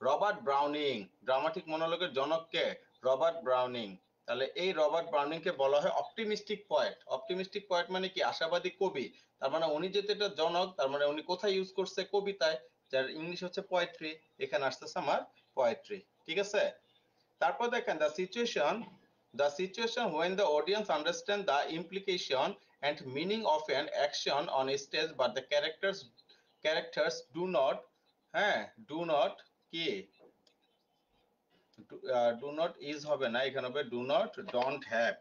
রবার্ট ব্রাউনিং, ড্রামাটিক মনোলগের জনক কে, রবার্ট ব্রাউনিং। তাহলে এই রবার্ট ব্রাউনিং কে বলা হয় অপটিমিস্টিক পয়েট, অপটিমিস্টিক পয়েট মানে কি, আশাবাদী কবি। তার মানে উনি যেহেতু এটা জনক, তার মানে উনি কোথায় ইউজ করছে, কবিতায়, যার ইংলিশ হচ্ছে পোয়েট্রি, এখানে আসতেছে আমার পোয়েট্রি। ঠিক আছে, তারপর দেখেন the situation when the audience understand the implication and meaning of an action on stage but the characters do not, হ্যাঁ, do not কি, do not is হবে না, এখানে হবে do not, don't have।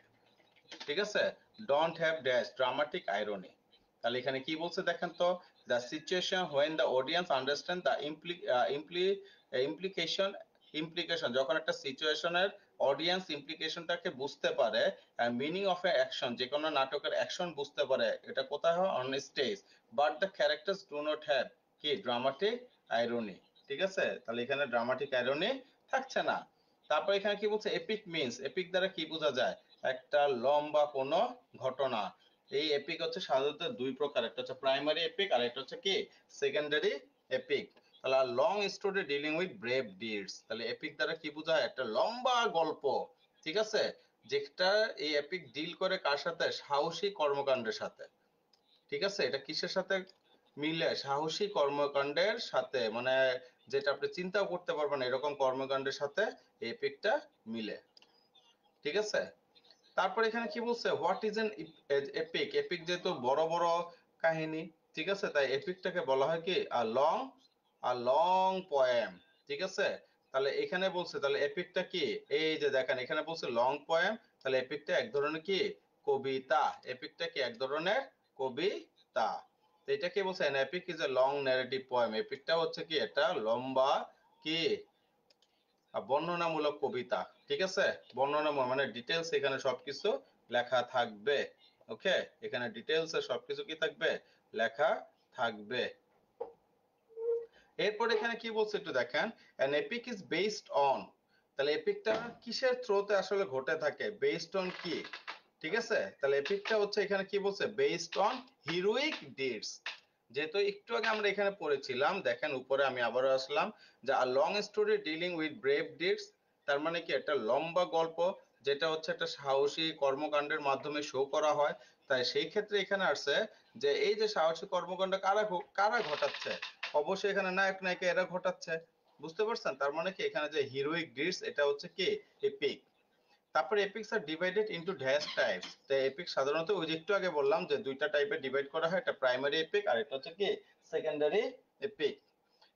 ঠিক আছে, don't have dash dramatic irony। তাহলে এখানে কি বলছে দেখেন তো, the situation when the audience understand the implication, যখন একটা সিচুয়েশনের অডিয়েন্স ইমপ্লিকেশনটাকে বুঝতে পারে, মিনিং অফ এ অ্যাকশন, যে কোনো নাটকের অ্যাকশন বুঝতে পারে, এটা কোথায় হয়, on stage, but the characters do not have কি, ড্রামাটিক আইরনি। ঠিক আছে, তাহলে এখানে ড্রামাটিক আইরনি থাকছে না। তারপর এখানে কি বলছে, এপিক মিন্স, এপিক দ্বারা কি বোঝা যায়, একটা লম্বা কোনো ঘটনা। এই এপিক হচ্ছে সাধারণত দুই প্রকার, একটা হচ্ছে প্রাইমারি এপিক আর একটা হচ্ছে কি সেকেন্ডারি এপিক। তাহলে long story dealing with brave deeds, তাহলে এপিক দ্বারা কি বোঝায়, একটা লম্বা গল্প। ঠিক আছে, যেটা এই এপিক ডিল করে কার সাথে, সাহসী কর্মকাণ্ডের সাথে। ঠিক আছে, এটা কিসের সাথে মিলে, সাহসী কর্মকাণ্ডের সাথে, মানে যেটা আপনি চিন্তাও করতে পারবেন এরকম কর্মকাণ্ডের সাথে এই এপিকটা মিলে। ঠিক আছে, তারপর এখানে কি বলছে, what is an epic, epic যেহেতু বড় বড় কাহিনী, ঠিক আছে, তাই এপিকটাকে বলা হয় কি, আ লং পোয়েম। ঠিক আছে, তাহলে এখানে বলছে, তাহলে এপিকটা কি, এই যে দেখেন এখানে বলছে লং পোয়েম, তাহলে এপিকটা এক ধরনের কি, কবিতা, এপিকটা কি এক ধরনের কবিতা। তো এটা কি বলছে, an epic is a long narrative poem, এপিকটা হচ্ছে কি একটা লম্বা কি, বর্ণনামূলক কবিতা। ঠিক আছে, বর্ণনামূলক মানে ডিটেলস, এখানে সবকিছু লেখা থাকবে। ওকে, এখানে ডিটেলস এ সবকিছু কি থাকবে, লেখা থাকবে। এরপর এখানে কি বলছে একটু দেখেন, an epic is based on, তাহলে এপিকটা কিসের থ্রোতে আসলে ঘটে থাকে, বেসড অন কি। ঠিক আছে, তাহলে এপিকটা হচ্ছে এখানে কি বলছে, বেসড অন হিরোইক ডিডস, যেহেতু একটু আগে আমরা এখানে পড়েছিলাম, দেখেন উপরে আমি আবারও আসলাম, যে a long story dealing with brave deeds, তার মানে কি একটা লম্বা গল্প যেটা হচ্ছে একটা সাহসী কর্মকাণ্ডের মাধ্যমে শো করা হয়। তাই সেই ক্ষেত্রে এখানে আসছে যে এই যে সাহসী কর্মকাণ্ড কারা কারা ঘটাচ্ছে, অবশ্যই এখানে নায়ক নায়িকা এরা ঘটাচ্ছে। বুঝতে পারছেন? তার মানে কি এখানে যে হিরোইক ডিডস এটা হচ্ছে কি এপিক। তারপরে এপিকস আর ডিভাইডেড ইনটু ড্যাশ টাইপস। তো এপিক সাধারণত ওই যে একটু আগে বললাম যে দুইটা টাইপে ডিভাইড করা হয়, একটা প্রাইমারি এপিক আর এটা হচ্ছে কি সেকেন্ডারি এপিক।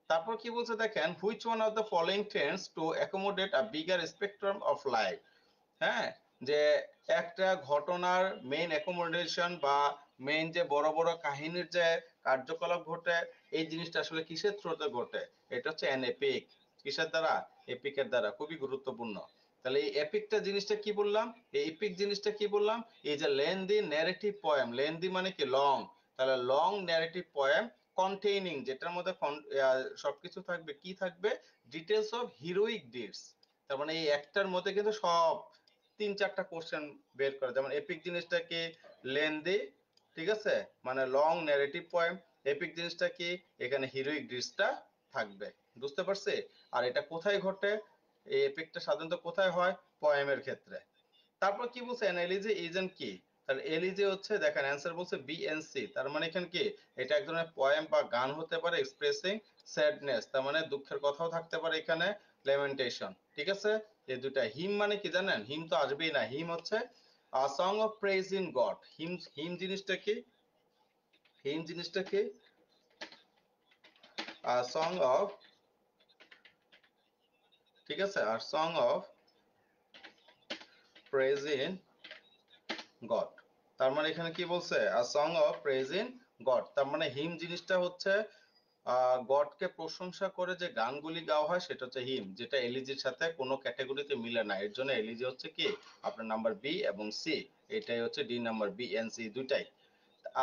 তারপর কি বলছে দেখেন, which one of the following tends to accommodate a bigger spectrum of light. হ্যাঁ, যে একটা ঘটনার মেইন অ্যাকোমোডেশন বা মেইন যে বড় বড় কাহিনীর যে কার্যকলাপ ঘটে, এই জিনিসটা আসলে কিসের থ্রুতে ঘটে? এটা হচ্ছে অ্যান এপিক। কিসের দ্বারা? এপিকের দ্বারা। খুবই গুরুত্বপূর্ণ। তাহলে এই এপিকটা জিনিসটা কি বললাম? এই এপিক জিনিসটা কি বললাম? এই যে লেন্দি ন্যারেটিভ পোয়েম, লেন্দি মানে কি লং, তাহলে লং ন্যারেটিভ পোয়েম কন্টেইনিং, যেটার মধ্যে সবকিছু থাকবে, কি থাকবে? Details of heroic deeds. তার মানে এই একটার মধ্যে কিন্তু সব 3-4টা কোশ্চেন বের করে। যেমন এপিক জিনিসটা কি? লেন্দি, ঠিক আছে, মানে লং ন্যারেটিভ পোয়েম। এপিক জিনিসটা কি? এখানে হিরোইক ডিডসটা থাকবে। বুঝতে পারছি? আর এটা কোথায় ঘটে? এই এপিকটা সাধারণত কোথায় হয়? পোয়েমের ক্ষেত্রে। তারপর কি বলছে, অ্যান এলিজি ইজেন্ট কি? তাহলে এলিজি হচ্ছে, দেখেন অ্যান্সার বলছে বিএনসি, তার মানে এখানে কি এটা এক ধরনের পোয়েম বা গান হতে পারে এক্সপ্রেসিং স্যাডনেস, তার মানে দুঃখের কথাও থাকতে পারে এখানে, লেমেন্টেশন। ঠিক আছে, এই দুটা। হিম মানে কি জানেন? হিম তো আসবেই না। হিম হচ্ছে song of praise in God. Hymn, hymn জিনিসটা কি? হিম জিনিসটা কি? সং অফ, ঠিক আছে, a song of praise in God. তার মানে এখানে কি বলছে? A song of praise in God. তার মানে হিম জিনিসটা হচ্ছে গডকে প্রশংসা করে যে গানগুলি গাওয়া হয় সেটা হচ্ছে হিম, যেটা এলিজির সাথে কোনো ক্যাটাগরিতে মিলে না। এর জন্য এলিজি হচ্ছে কি আপনার নাম্বার বি এবং সি, এটাই হচ্ছে D number, B and C দুইটাই।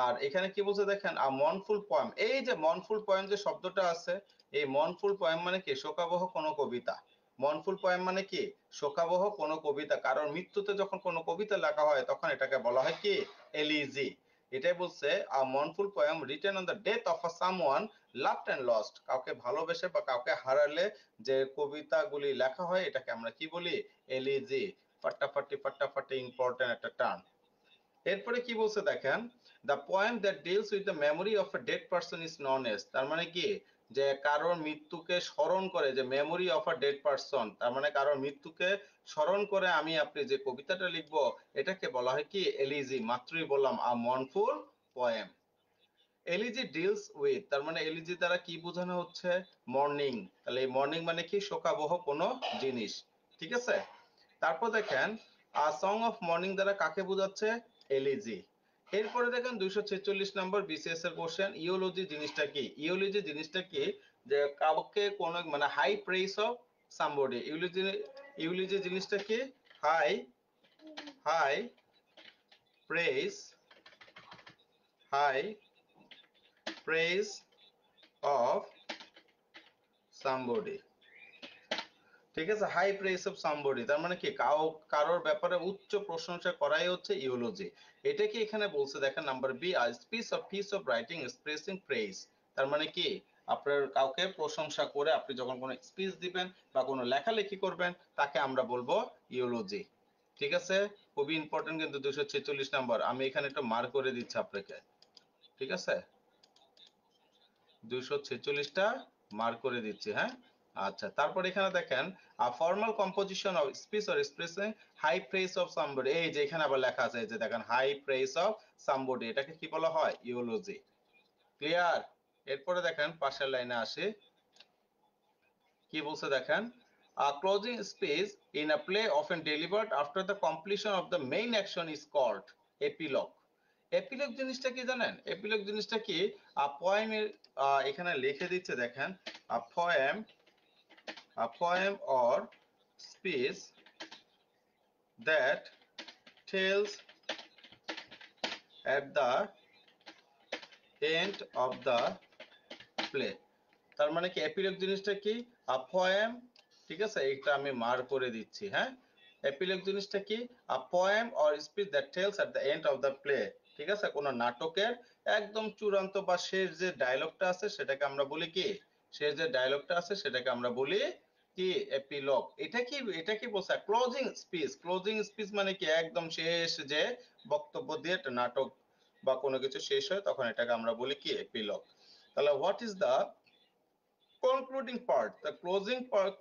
আর এখানে কি বলছে দেখেন, আ মর্নফুল পোয়েম। এই যে মর্নফুল পোয়েম যে শব্দটা আছে, এই মর্নফুল পোয়েম মানে কি? শোকাবহ কোনো কবিতা। মর্নফুল পোয়েম মানে কি? শোকাবহ কোনো কবিতা। কারণ মৃত্যুতে যখন কোনো কবিতা লেখা হয় তখন এটাকে বলা হয় কি? এলিজি। এটাই বলছে, a mournful poem written on the death of a someone loved and lost. কাউকে ভালোবেসে বা কাউকে হারালে যে কবিতাগুলি লেখা হয় এটাকে আমরা কি বলি? এলিজি। ফাটাফাটি ফাটাফাটি ইম্পর্টেন্ট একটা টার্ম। এরপরে কি বলছে দেখেন, the poem that deals with the memory of a dead person is known as. তার মানে কি? যে কারোর মৃত্যুকে স্মরণ করে, যে memory of a dead person, তার মানে কারোর মৃত্যুকে স্মরণ করে আমি আপনি যে কবিতাটা লিখবো এটাকে বলা হয় কি? এলিজি। মাত্রই বললাম আ mournful poem. Elegy deals with, তার মানে এলিজি দ্বারা কি বোঝানো হচ্ছে? মর্নিং। তাহলে এই মর্নিং মানে কি? শোকাবহ কোনো জিনিস। ঠিক আছে, তারপর দেখেন আ সং অফ মর্নিং দ্বারা কাকে বোঝাচ্ছে? এলিজি। এরপরে দেখেন 246 নম্বর বিসিএস এর কোশ্চেন, ইওলজি জিনিসটা কি? ইওলজি জিনিসটা কি? যে কাউকে কোন মানে high praise of somebody. Eulogy, eulogy জিনিসটা কি? High, high praise, high praise of somebody. ঠিক আছে, হাই প্রেইস অফ সামবডি তার মানে কি? কারোর ব্যাপারে উচ্চ প্রশংসা করাই হচ্ছে ইওলজি। এটা কি এখানে বলছে দেখেন number B, a speech of piece of writing expressing praise. তার মানে কি? আপনার কাউকে প্রশংসা করে আপনি যখন কোনো স্পিচ দিবেন বা কোনো লেখালেখি করবেন তাকে আমরা বলবো ইওলজি। ঠিক আছে, খুবই ইম্পর্টেন্ট কিন্তু 246 নাম্বার, আমি এখানে একটু মার্ক করে দিচ্ছি আপনাকে। ঠিক আছে, 246টা মার্ক করে দিচ্ছি, হ্যাঁ। আচ্ছা, তারপর এখানে দেখেন formal composition of speech or expressing high praise of somebody. এই যে এখানে আবার লেখা আছে, এই যে দেখেন হাই প্রেইজ অফ সামবডি, এটাকে কি বলা হয়? ইওলজি। ক্লিয়ার? এরপরে দেখেন পাশের লাইনে আসি, কি বলছে দেখেন, closing speech in a play often delivered after the completion of the main action is called epilogue. Epilogue জিনিসটা কি জানেন? এপিলগ জিনিসটা কি? পোয়েমের, এখানে লিখে দিচ্ছে দেখেন, poem, a poem or speech that tells at the end of the play। তার মানে কি এপিলগ জিনিসটা কি? আ পোয়েম, ঠিক আছে, এটা আমি মার্ক করে দিচ্ছি, হ্যাঁ। এপিলগ জিনিসটা কি? A poem or speech that tells at the end of the play. ঠিক আছে, কোন নাটকের একদম চূড়ান্ত বা শেষ যে ডায়লগটা আছে সেটাকে আমরা বলি কি? শেষ যে ডায়লগটা আছে সেটাকে আমরা বলি কি? এপিলগ। এটা কি, এটা কি বলছে? Closing speech. ক্লোজিং স্পিচ মানে কি? একদম শেষ যে বক্তব্য দিয়ে একটা নাটক বা কোনো কিছু শেষ হয় তখন এটাকে আমরা বলি কি? এপিলগ। তাহলে what is the concluding part, the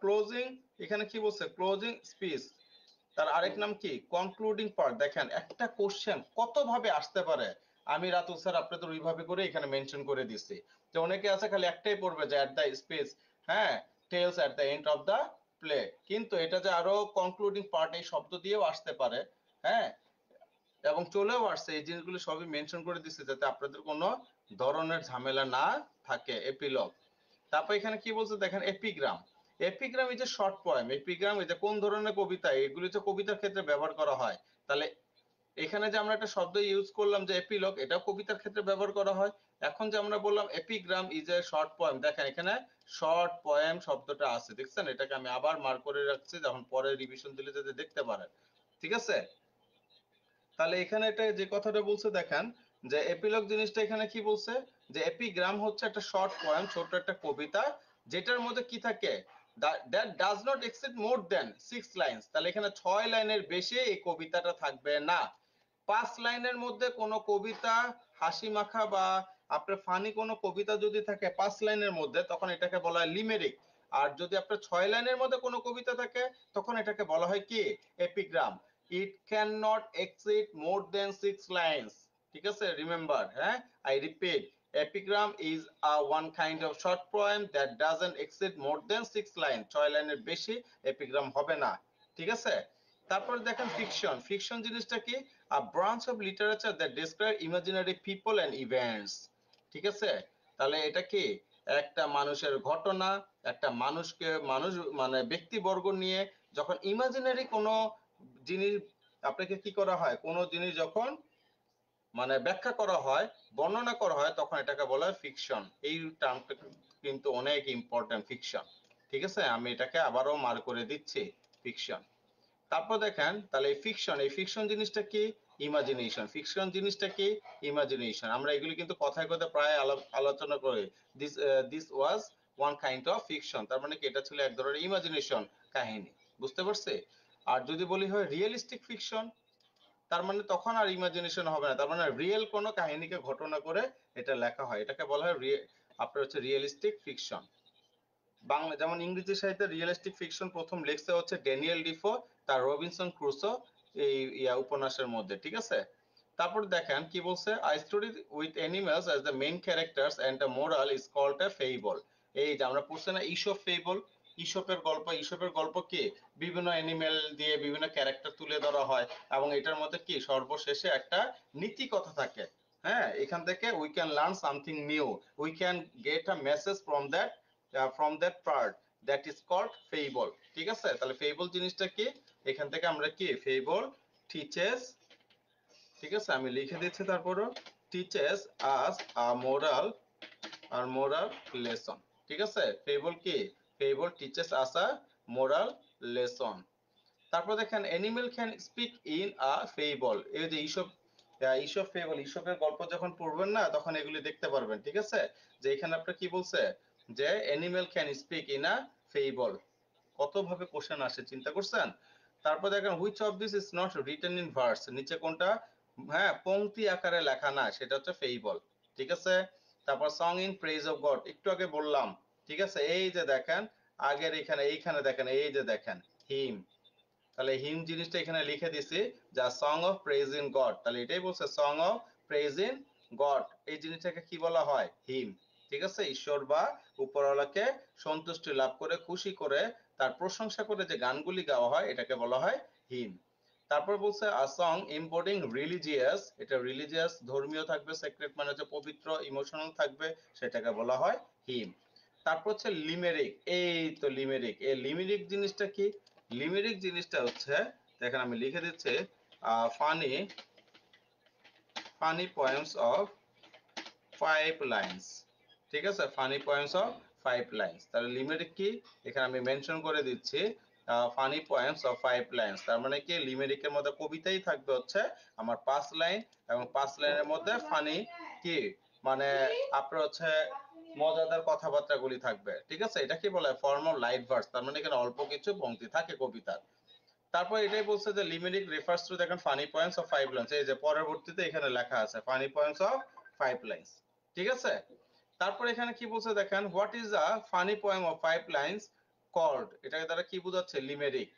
closing এখানে কি বলছে, ক্লোজিং স্পিচ, তার আরেক নাম কি কনক্লুডিং পার্ট। দেখেন একটা কোশ্চেন কত ভাবে আসতে পারে, আমি রাতুল স্যার আপনাদের ওইভাবে করে এখানে মেনশন করে দিচ্ছি। যে অনেকে আছে খালি একটাই পড়বে যে অ্যাট দ্য স্পেস, হ্যাঁ, tells at the end of the play, কিন্তু এটা যে আরো কনক্লুডিং পার্ট এই শব্দ দিয়েও আসতে পারে, হ্যাঁ, এবং চলেও আসছে, এই জিনিসগুলো সবই মেনশন করে দিচ্ছে যাতে আপনাদের কোনো ধরনের ঝামেলা না থাকে। এপিলগ, তারপর এখানে কি বলছে দেখেন, এপিগ্রাম। এপিগ্রাম এই যে শর্ট পয়েম, এপিগ্রাম এটা কোন ধরনের কবিতা, এগুলি তো কবিতার ক্ষেত্রে ব্যবহার করা হয়। তাহলে এখানে যে আমরা একটা শব্দ ইউজ করলাম যে এপিলগ, এটাও কবিতার ক্ষেত্রে ব্যবহার করা হয়। এখন যে আমরা বললাম epigram is a short poem, দেখেন এখানে শর্ট পয়েম শব্দটা আছে, দেখছেন, এটাকে আমি আবার মার্ক করে রাখছি যখন পরে রিভিশন দিলে যাতে দেখতে পারেন, ঠিক আছে। তাহলে এখানে এটা যে কথাটা বলছে দেখেন, যে এপিলগ জিনিসটা এখানে কি বলছে, যে এপিগ্রাম হচ্ছে একটা শর্ট পয়েম, ছোট একটা কবিতা, যেটার মধ্যে কি থাকে, that does not exceed more than 6 lines. তাহলে এখানে 6 লাইনের বেশি এই কবিতাটা থাকবে না। 5 লাইনের মধ্যে কোনো কবিতা হাসি মাখা বা আপনার ফানি কোনো কবিতা যদি থাকে 5 লাইনের মধ্যে, তখন এটাকে বলা হয় লিমেরিক। আর যদি আপনার 6 লাইনের মধ্যে কোনো কবিতা থাকে, তখন এটাকে বলা হয় কি, epigram. it cannot exceed more than 6 lines, ঠিক আছে, রিমেম্বার, হ্যাঁ, I repeat, epigram is a one kind of short poem that doesn't exceed more than 6 lines, 6 লাইনের বেশি এপিগ্রাম হবে না, ঠিক আছে। তারপর দেখেন ফিকশন, ফিকশন জিনিসটা কি, a branch of literature that describe imaginary people and events, ঠিক আছে। তাহলে এটা কি, একটা মানুষের ঘটনা, একটা মানুষকে মানুষ মানে ব্যক্তিবর্গ নিয়ে যখন ইমাজিনারি কোনো জিনিস আপনাকে কি করা হয়, কোনো জিনিস যখন মানে ব্যাখ্যা করা হয়, বর্ণনা করা হয়, তখন এটাকে বলা হয় ফিকশন। এই টার্মটা কিন্তু অনেক ইম্পর্টেন্ট, ফিকশন, ঠিক আছে, আমি এটাকে আবারও মার্ক করে দিচ্ছি, ফিকশন। তারপর দেখেন, তাহলে এই ফিকশন, এই ফিকশন জিনিসটা কি, ইমাজিনেশন, ফিকশন জিনিসটা কি, ইমাজিনেশন। আমরা এগুলি কিন্তু কথায় কথায় প্রায় আলোচনা করি, this this was one kind of fiction, তার মানে কি এটা ছিল এক ধরনের ইমাজিনেশন কাহিনী, বুঝতে পারছি। আর যদি বলি হয় রিয়েলিস্টিক ফিকশন, তার মানে তখন আর ইমাজিনেশন হবে না, তার মানে রিয়েল কোনো কাহিনীকে ঘটনা করে এটা লেখা হয়, এটাকে বলা হয় আপনার হচ্ছে রিয়েলিস্টিক ফিকশন। বাংলা যেমন ইংরেজি সাহিত্যে রিয়েলিস্টিক ফিকশন প্রথম লেখছে হচ্ছে ড্যানিয়েল ডিফো তার রবিনসন ক্রুসো এই উপন্যাসের মধ্যে, ঠিক আছে। তারপর দেখেন কি বলছে, a story with animals as the main characters and the moral is called a fable. এই যে আমরা পড়ছি না ঈশপ ফেবল, ঈশপের গল্প, ঈশপের গল্প কি, বিভিন্ন অ্যানিমেল দিয়ে বিভিন্ন ক্যারেক্টার তুলে ধরা হয়, এবং এটার মধ্যে কি সর্বশেষে একটা নীতি কথা থাকে, হ্যাঁ, এখান থেকে we can learn something new, we can get a message from that part that is called fable, ঠিক আছে। তাহলে ফেবল জিনিসটা কি, এখান থেকে আমরা কি, ফেবল টিচেস, ঠিক আছে, আমি লিখে দিচ্ছি তারপরও, টিচেস আস আ মোরাল আর মোরাল লেসন, ঠিক আছে। ফেবল কি, ফেবল টিচেস আস আ মোরাল লেসন। তারপর দেখেন animal can speak in a fable, এই যে ঈশপ, ঈশপ ফেবল, ঈশপের গল্প যখন পড়বেন না তখন এগুলি দেখতে পারবেন, ঠিক আছে। যে এখানে আপনার কি বলছে, যে animal can speak in a fable, কত ভাবে কোশ্চেন আসে চিন্তা করছেন। তারপর দেখেন which of this is not written in verse, নিচে কোনটা হ্যাঁ পংক্তি আকারে লেখা না, সেটা হচ্ছে ফেবল, ঠিক আছে। তারপর song in praise of God, একটু আগে বললাম, ঠিক আছে, এই যে দেখেন আগের এখানে এইখানে দেখেন, এই যে দেখেন হিম, তাহলে হিম জিনিসটা এখানে লিখে দিছি, যা song of praise in God, তাহলে এটাই বলছে song of praise in God, এই জিনিসটাকে কি বলা হয়, হিম, ঠিক আছে। ঈশ্বর বা উপরওয়ালাকে সন্তুষ্টি লাভ করে খুশি করে তার প্রশংসা করে যে গানগুলি গাওয়া হয় এটাকে বলা হয় হিম। তারপর বলছে আ সং এমবোডিং রিলিজিয়াস, এটা রিলিজিয়াস ধর্মীয় থাকবে, সেক্রেট মানে হচ্ছে পবিত্র, ইমোশনাল থাকবে, সেটাকে বলা হয় হিম। তারপর হচ্ছে লিমেরিক, এই তো লিমেরিক, এই লিমেরিক জিনিসটা কি, লিমেরিক জিনিসটা হচ্ছে দেখেন আমি লিখে দিচ্ছি, funny funny poems of 5 lines, ঠিক আছে, ফানি পয়েমস অফ 5 লাইন্স। তাহলে লিমেরিক কি, এখানে আমি মেনশন করে দিচ্ছি ফানি পয়েমস অফ 5 লাইন্স, তার মানে কি লিমেরিকের মধ্যে কবিতাই থাকবে হচ্ছে আমার 5 লাইন, এবং 5 লাইনের মধ্যে ফানি কি মানে আপনার হচ্ছে মজাদার কথাবার্তা গুলি থাকবে, ঠিক আছে। এটা কি বলে, ফর্ম অফ লাইট ভার্স, তার মানে এখানে অল্প কিছু পংক্তি থাকে কবিতার। তারপর এটাই বলছে যে লিমেরিক রেফার্স টু, দেখেন ফানি পয়েন্টস অফ 5 লাইন্স, এই যে পরবর্তীতে এখানে লেখা আছে ফানি পয়েন্টস অফ 5 লাইন্স, ঠিক আছে। তারপর এখানে কি বলছে দেখেন, what is a funny poem of 5 lines called, এটাকে দ্বারা কি বোঝাচ্ছে, লিমেরিক।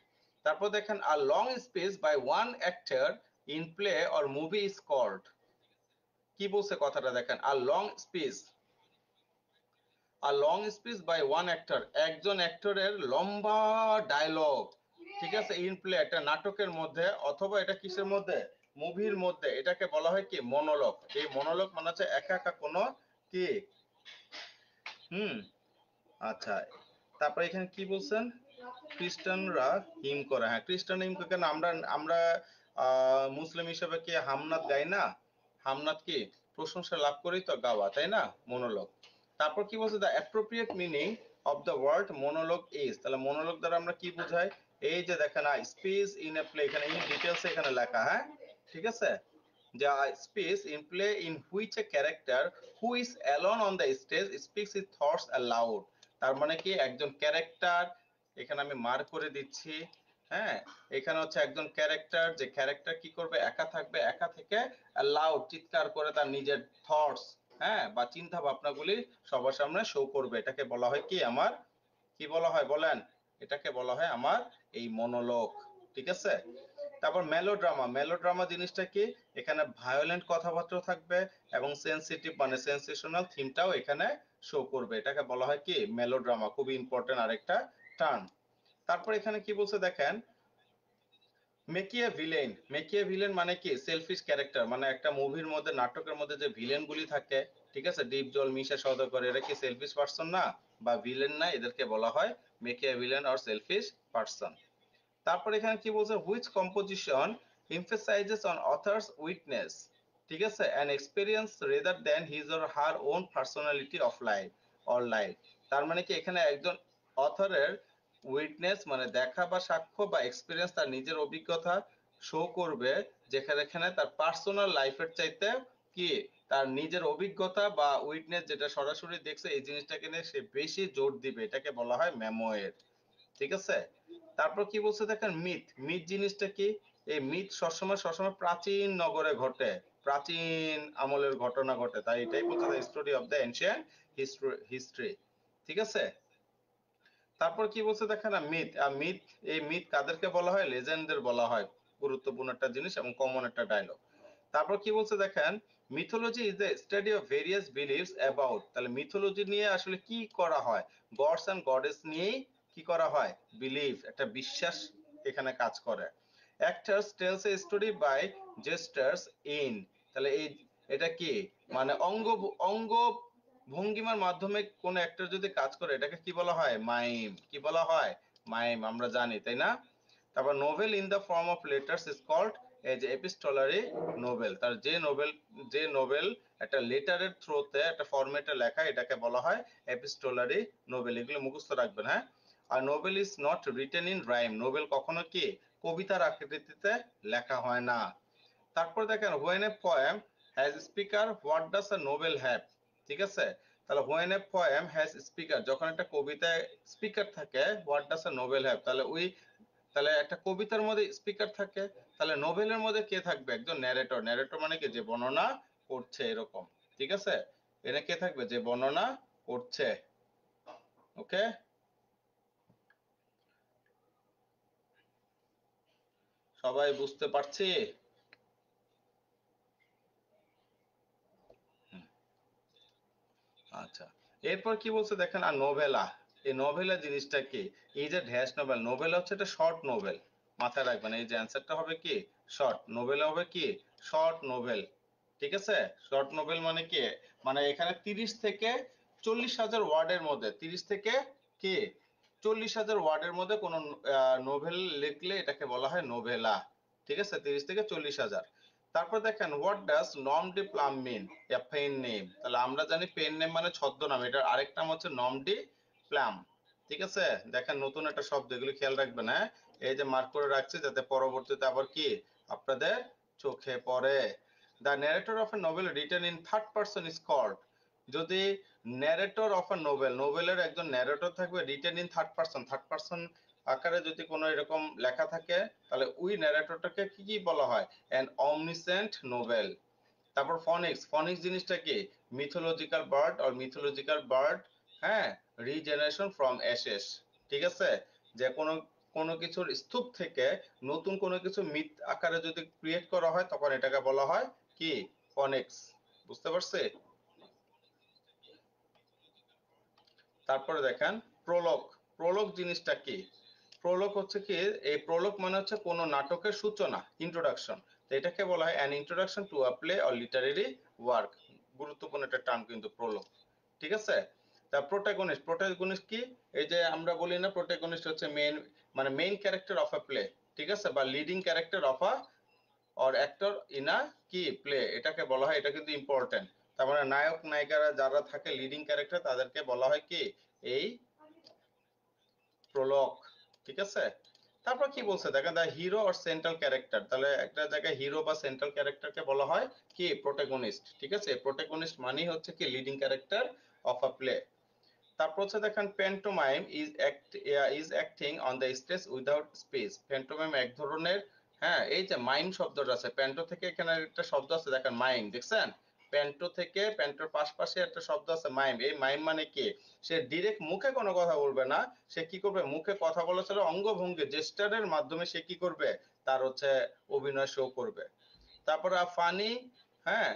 তারপর দেখেন a long speech by one actor in play or movie is called, কি বলছে কথাটা দেখেন, a long speech, a long speech by one actor, একজন অ্যাক্টরের লম্বা ডায়লগ, ঠিক আছে, ইন প্লে একটা নাটকের মধ্যে অথবা এটা কিসের মধ্যে, মুভির মধ্যে, এটাকে বলা হয় কি, মনোলগ। এই মনোলগ মানে হচ্ছে একা একা কোনো কি, হুম, আচ্ছা। তারপরে এখানে কি বলছেন, খ্রিস্টানরা হিম করে, হ্যাঁ খ্রিস্টান হিম করে কেন, আমরা আমরা মুসলিম হিসেবে কি হামনাত গাই না, হামনাত কি প্রশংসা লাভ করি তো গাওয়া, তাই না, মনোলগ। তারপর কি বলছে, the appropriate meaning of the word monologue is, তাহলে মনোলগ দ্বারা আমরা কি বোঝাই, এই যে দেখেন স্পিচ ইন এ প্লে, এখানে ইন ডিটেলস এখানে লেখা, হ্যাঁ ঠিক আছে, the space in play in which a character who is alone on the stage speaks his thoughts aloud, তার মানে কি একজন ক্যারেক্টার, এখানে আমি মার্ক করে দিচ্ছি, হ্যাঁ, এখানে হচ্ছে একজন ক্যারেক্টার, যে ক্যারেক্টার কি করবে, একা থাকবে, একা থেকে লাউড চিৎকার করে তার নিজের থটস, হ্যাঁ, বা চিন্তা ভাবনাগুলি সবার সামনে শো করবে, এটাকে বলা হয় কি আমার, কি বলা হয় বলেন, এটাকে বলা হয় আমার এই মনোলগ, ঠিক আছে। তারপর মেলোড্রামা, মেলোড্রামা জিনিসটা কি, এখানে ভায়োলেন্ট কথাবার্তা থাকবে এবং সেনসিটিভ মানে সেন্সেশনাল থিমটাও এখানে শো করবে, এটাকে বলা হয় কি মেলোড্রামা, খুবই ইম্পর্টেন্ট আরেকটা টার্ম। তারপর এখানে কি বলছে দেখেন, মেকিয়া ভিলেন, মেকিয়া ভিলেন মানে কি সেলফিশ ক্যারেক্টার, মানে একটা মুভির মধ্যে নাটকের মধ্যে যে ভিলেন গুলি থাকে, ঠিক আছে, ডিপ জল মিশা সওদাগর, এরা কি সেলফিশ পারসন না বা ভিলেন না, এদেরকে বলা হয় মেকিয়া ভিলেন অর সেলফিশ পারসন। তারপর এখানে কি বলছে, which composition emphasizes on author's witness, ঠিক আছে, and experience rather than his or her own personality of life or life, তার মানে কি এখানে একজন অথরের উইটনেস মানে দেখা বা সাক্ষ্য বা এক্সপিরিয়েন্স, তার নিজের অভিজ্ঞতা শো করবে, যেখানে এখানে তার পার্সোনাল লাইফের চাইতে কি তার নিজের অভিজ্ঞতা বা উইটনেস যেটা সরাসরি দেখছে এই জিনিসটাকে নিয়ে সে বেশি জোর দিবে, এটাকে বলা হয় মেমোয়ের, ঠিক আছে। তারপর কি বলছে দেখেন, মিথ, মিথ জিনিসটা কি, এই মিথ সবসময় সবসময় প্রাচীন নগরে ঘটে, প্রাচীন আমলের ঘটনা ঘটে, তাই এটাই বলছে story of the ancient history, ঠিক আছে। তারপর কি বলছে দেখেন, মিথ, মিথ, এই মিথ কাদেরকে বলা হয়, লেজেন্ডদের বলা হয়, গুরুত্বপূর্ণ একটা জিনিস এবং কমন একটা ডায়লগ। তারপর কি বলছে দেখেন, mythology is the study of various believes about, তাহলে মিথোলজি নিয়ে আসলে কি করা হয়, গডস এন্ড গডেস নিয়েই কি করা হয়, বিলিভ, একটা বিশ্বাস এখানে কাজ করে। Actors tells a story by jesters in, তাহলে এই এটা কি মানে অঙ্গ অঙ্গ ভঙ্গিমার মাধ্যমে কোন অ্যাক্টর যদি কাজ করে এটাকে কি বলা হয়, মাইম, কি বলা হয়, মাইম, আমরা জানি তাই না। তারপর novel in the form of letters is called as epistolary novel, তার যে নোভেল, যে নোভেল একটা লেটারের থ্রুতে একটা ফরম্যাটে লেখা এটাকে বলা হয় এপিস্টোলারি নোভেল, এগুলো মুখস্থ রাখবেন, হ্যাঁ। A novel is not written in rhyme, novel কখনো কি কবিতার আকৃতিতে লেখা হয় না। তারপর দেখেন, when a poem has speaker what does a novel have, ঠিক আছে, তাহলে when a poem has speaker, যখন একটা কবিতায় স্পিকার থাকে, what does a novel have, তাহলে ওই, তাহলে একটা কবিতার মধ্যে স্পিকার থাকে, তাহলে নোবেলের মধ্যে কে থাকবে, একজন ন্যারেটর, ন্যারেটর মানে কি যে বর্ণনা করছে এরকম, ঠিক আছে, এনে কে থাকবে, যে বর্ণনা করছে, ওকে, সবাই বুঝতে পারছি। আচ্ছা, এরপর কি বলছে দেখেন, আর নোভেলা, এই নোভেলা জিনিসটা কি, এই যে ড্যাশ নোভেল, নোভেলা হচ্ছে একটা শর্ট নোভেল, মাথায় রাখবেন, এই যে অ্যান্সারটা হবে কি শর্ট, নোভেলা হবে কি শর্ট নোভেল, ঠিক আছে। শর্ট নোভেল মানে কি, মানে এখানে 30 থেকে 40 হাজার ওয়ার্ডের মধ্যে, 30 থেকে কি 40 হাজার ওয়ার্ডের মধ্যে কোন নোভেল লিখলে এটাকে বলা হয় নোভেলা, ঠিক আছে, 30 থেকে 40 হাজার। তারপর দেখেন, what does nom de plume mean, a pen name, তাহলে আমরা জানি পেন নেম মানে ছদ্মনাম, এটার আরেক নাম হচ্ছে নম ডি প্লাম, ঠিক আছে। দেখেন নতুন একটা শব্দ, এগুলো খেয়াল রাখবেন, হ্যাঁ, এই যে মার্ক করে রাখছি যাতে পরবর্তীতে আবার কি আপনাদের চোখে পড়ে। The narrator of a novel written in third person is called, যদি ন্যারেটর অফ এ নোভেল, নোভেলের একজন ন্যারেটর থাকবে, written in third person, third person আকারে যদি কোনো এরকম লেখা থাকে, তাহলে ওই ন্যারেটরটাকে কি কি বলা হয়, অ্যান অমনিসেন্ট নোভেল। তারপর ফনিক্স, ফনিক্স জিনিসটা কি, mythological bird or mythological bird, হ্যাঁ, রিজেনারেশন ফ্রম অ্যাশেস। ঠিক আছে, যে কোনো কোনো কিছুর স্তূপ থেকে নতুন কোনো কিছু মিথ আকারে যদি ক্রিয়েট করা হয় তখন এটাকে বলা হয় কি, ফনিক্স। বুঝতে পারছি? তারপরে দেখেন প্রোলগ। প্রোলগ জিনিসটা কি? প্রোলগ হচ্ছে কি, এই প্রোলগ মানে হচ্ছে কোনো নাটকের সূচনা, ইন্ট্রোডাকশন। তো এটাকে বলা হয় an introduction to a play or literary work. গুরুত্বপূর্ণ একটা টার্ম কিন্তু প্রোলগ। ঠিক আছে, তা প্রোটাগনিস্ট। প্রোটাগনিস্ট কি? এই যে আমরা বলি না প্রোটাগনিস্ট হচ্ছে মেইন, মানে main character of a play. ঠিক আছে, বা leading character of a or actor in a কি প্লে, এটাকে বলা হয়। এটা কিন্তু ইম্পর্টেন্ট। তার মানে নায়ক নায়িকারা যারা থাকে লিডিং ক্যারেক্টার তাদেরকে বলা হয় কি, এই প্রোলগ। ঠিক আছে, তারপর কি বলছে দেখেন, the hero or central character. তাহলে একটা জায়গায় হিরো বা সেন্ট্রাল ক্যারেক্টারকে বলা হয় কি, প্রোটাগনিস্ট। ঠিক আছে, প্রোটাগনিস্ট মানেই হচ্ছে কি leading character of a play. তারপর হচ্ছে দেখেন pantomime is acting on the stage without space. Pantomime এক ধরনের, হ্যাঁ, এই যে মাইম শব্দটা আছে, প্যান্টো থেকে এখানে একটা শব্দ আছে দেখেন, মাইম, দেখছেন? প্যান্টো থেকে, প্যান্টোর পাশে একটা শব্দ আছে মাইম। এই মাইম মানে কি, সে ডিরেক্ট মুখে কোনো কথা বলবে না, সে কি করবে, মুখে কথা বলা ছাড়া অঙ্গভঙ্গি, জেস্টারের মাধ্যমে সে কি করবে, তার হচ্ছে অভিনয় শো করবে। তারপরে ফানি, হ্যাঁ,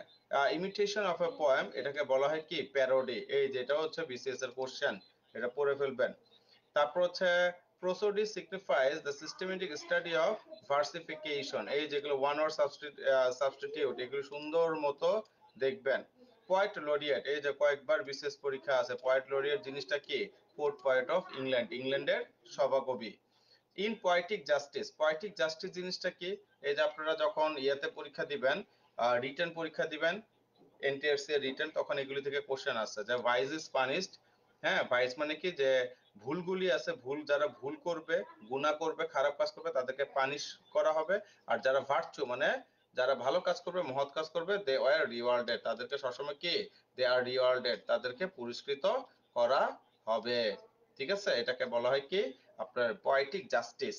ইমিটেশন অফ এ পোয়েম, এটাকে বলা হয় কি, প্যারোডি। এই যেটা হচ্ছে বিসিএস এর কোশ্চেন, এটা পড়ে ফেলবেন। তারপর হচ্ছে prosody signifies the systematic study of versification. এই যেগুলো ওয়ান ওয়ার্ড সাবস্টিটিউট, এগুলো সুন্দর মতো দেখবেন। পয়েট লরিয়েট, এই যে কয়েকবার বিশেষ পরীক্ষা আছে, পয়েট লরিয়েট জিনিসটা কি, ফোর্থ পয়েট অফ ইংল্যান্ড, ইংল্যান্ডের সভাকবি। In poetic justice, poetic justice জিনিসটা কি, এই যে আপনারা যখন ইয়াতে পরীক্ষা দিবেন, রিটেন পরীক্ষা দিবেন, এনটিআরসি এর রিটেন, তখন এগুলি থেকে কোশ্চেন আসছে যে ভাইস ইজ পানিশড। হ্যাঁ, ভাইস মানে কি, যে ভুলগুলি আছে, ভুল যারা ভুল করবে, গুনাহ করবে, খারাপ কাজ করবে, তাদেরকে পানিশ করা হবে। আর যারা ভার্চু মানে যারা ভালো কাজ করবে, মহৎ কাজ করবে, দে ওয়ার রিওয়ার্ডেড, তাদেরকে সবসময় কি, দে আর রিওয়ার্ডেড, তাদেরকে পুরস্কৃত করা হবে। ঠিক আছে, এটাকে বলা হয় কি, আপনার পয়েটিক জাস্টিস।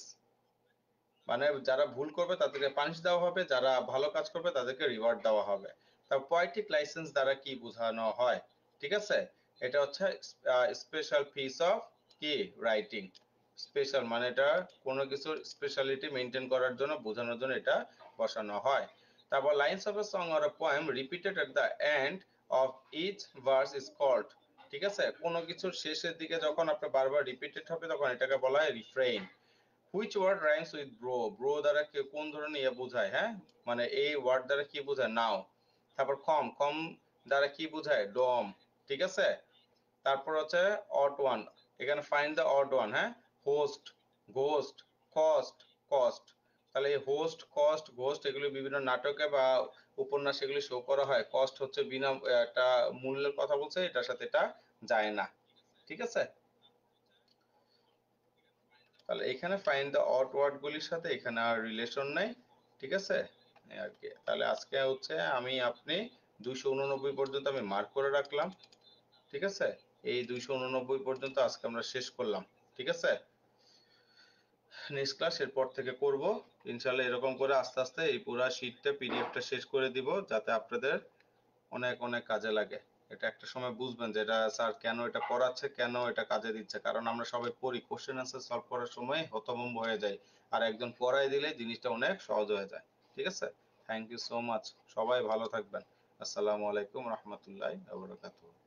মানে যারা ভুল করবে তাদেরকে পানিশ দেওয়া হবে, যারা ভালো কাজ করবে তাদেরকে রিওয়ার্ড দেওয়া হবে। তার পয়েটিক লাইসেন্স দ্বারা কি বোঝানো হয়? ঠিক আছে, এটা হচ্ছে স্পেশাল পিস অফ কি, রাইটিং। স্পেশাল মানে এটা কোনো কিছুর স্পেশালিটি মেনটেন করার জন্য, বোঝানোর জন্য এটা বসানো হয়। তারপর lines of a song or a poem repeated at the end of each verse is called. ঠিক আছে, কোনো কিছুর শেষের দিকে যখন আপনার বারবার রিপিটেড হবে তখন এটাকে বলা হয় refrain. Which word rhymes with brow, brow দ্বারা কোন ধরনের ইয়ে বোঝায়, হ্যাঁ, মানে এই ওয়ার্ড দ্বারা কি বোঝায়, নাও। তারপর কম, কম দ্বারা কি বোঝায়, ডম। ঠিক আছে, তারপর হচ্ছে অড ওয়ান, এখানে ফাইন্ড দ্য অড ওয়ান, হ্যাঁ, হোস্ট, ঘোস্ট, কস্ট, কস্ট। তাহলে এই হোস্ট, কস্ট, ঘোস্ট এগুলো বিভিন্ন নাটকে বা উপন্যাসে এগুলি শো করা হয়। কস্ট হচ্ছে বিনা একটা মূল্যের কথা বলছে, এটার সাথে এটা যায় না। ঠিক আছে, তাহলে এখানে ফাইন্ড দ্য অড ওয়ার্ড গুলির সাথে এখানে আর রিলেশন নাই। ঠিক আছে, এই আর কি। তাহলে আজকে হচ্ছে আমি আপনি 289 পর্যন্ত আমি মার্ক করে রাখলাম। ঠিক আছে, এই 289 পর্যন্ত আজকে আমরা শেষ করলাম। ঠিক আছে, নেক্সট ক্লাস এরপর থেকে করব ইনশাল্লাহ। এরকম করে আস্তে আস্তে এই পুরো শীটটা, পিডিএফটা শেষ করে দিব, যাতে আপনাদের অনেক অনেক কাজে লাগে। এটা একটা সময় বুঝবেন যে এটা স্যার কেন এটা পড়াচ্ছে, কেন এটা কাজে দিচ্ছে। কারণ আমরা সবাই পড়ি, কোশ্চেন আনসার সলভ করার সময় হতভম্ব হয়ে যায়, আর একজন পড়াই দিলে জিনিসটা অনেক সহজ হয়ে যায়। ঠিক আছে, থ্যাংক ইউ সো মাচ, সবাই ভালো থাকবেন। আসসালামু আলাইকুম রহমতুল্লাহি ওয়া বারাকাতুহু।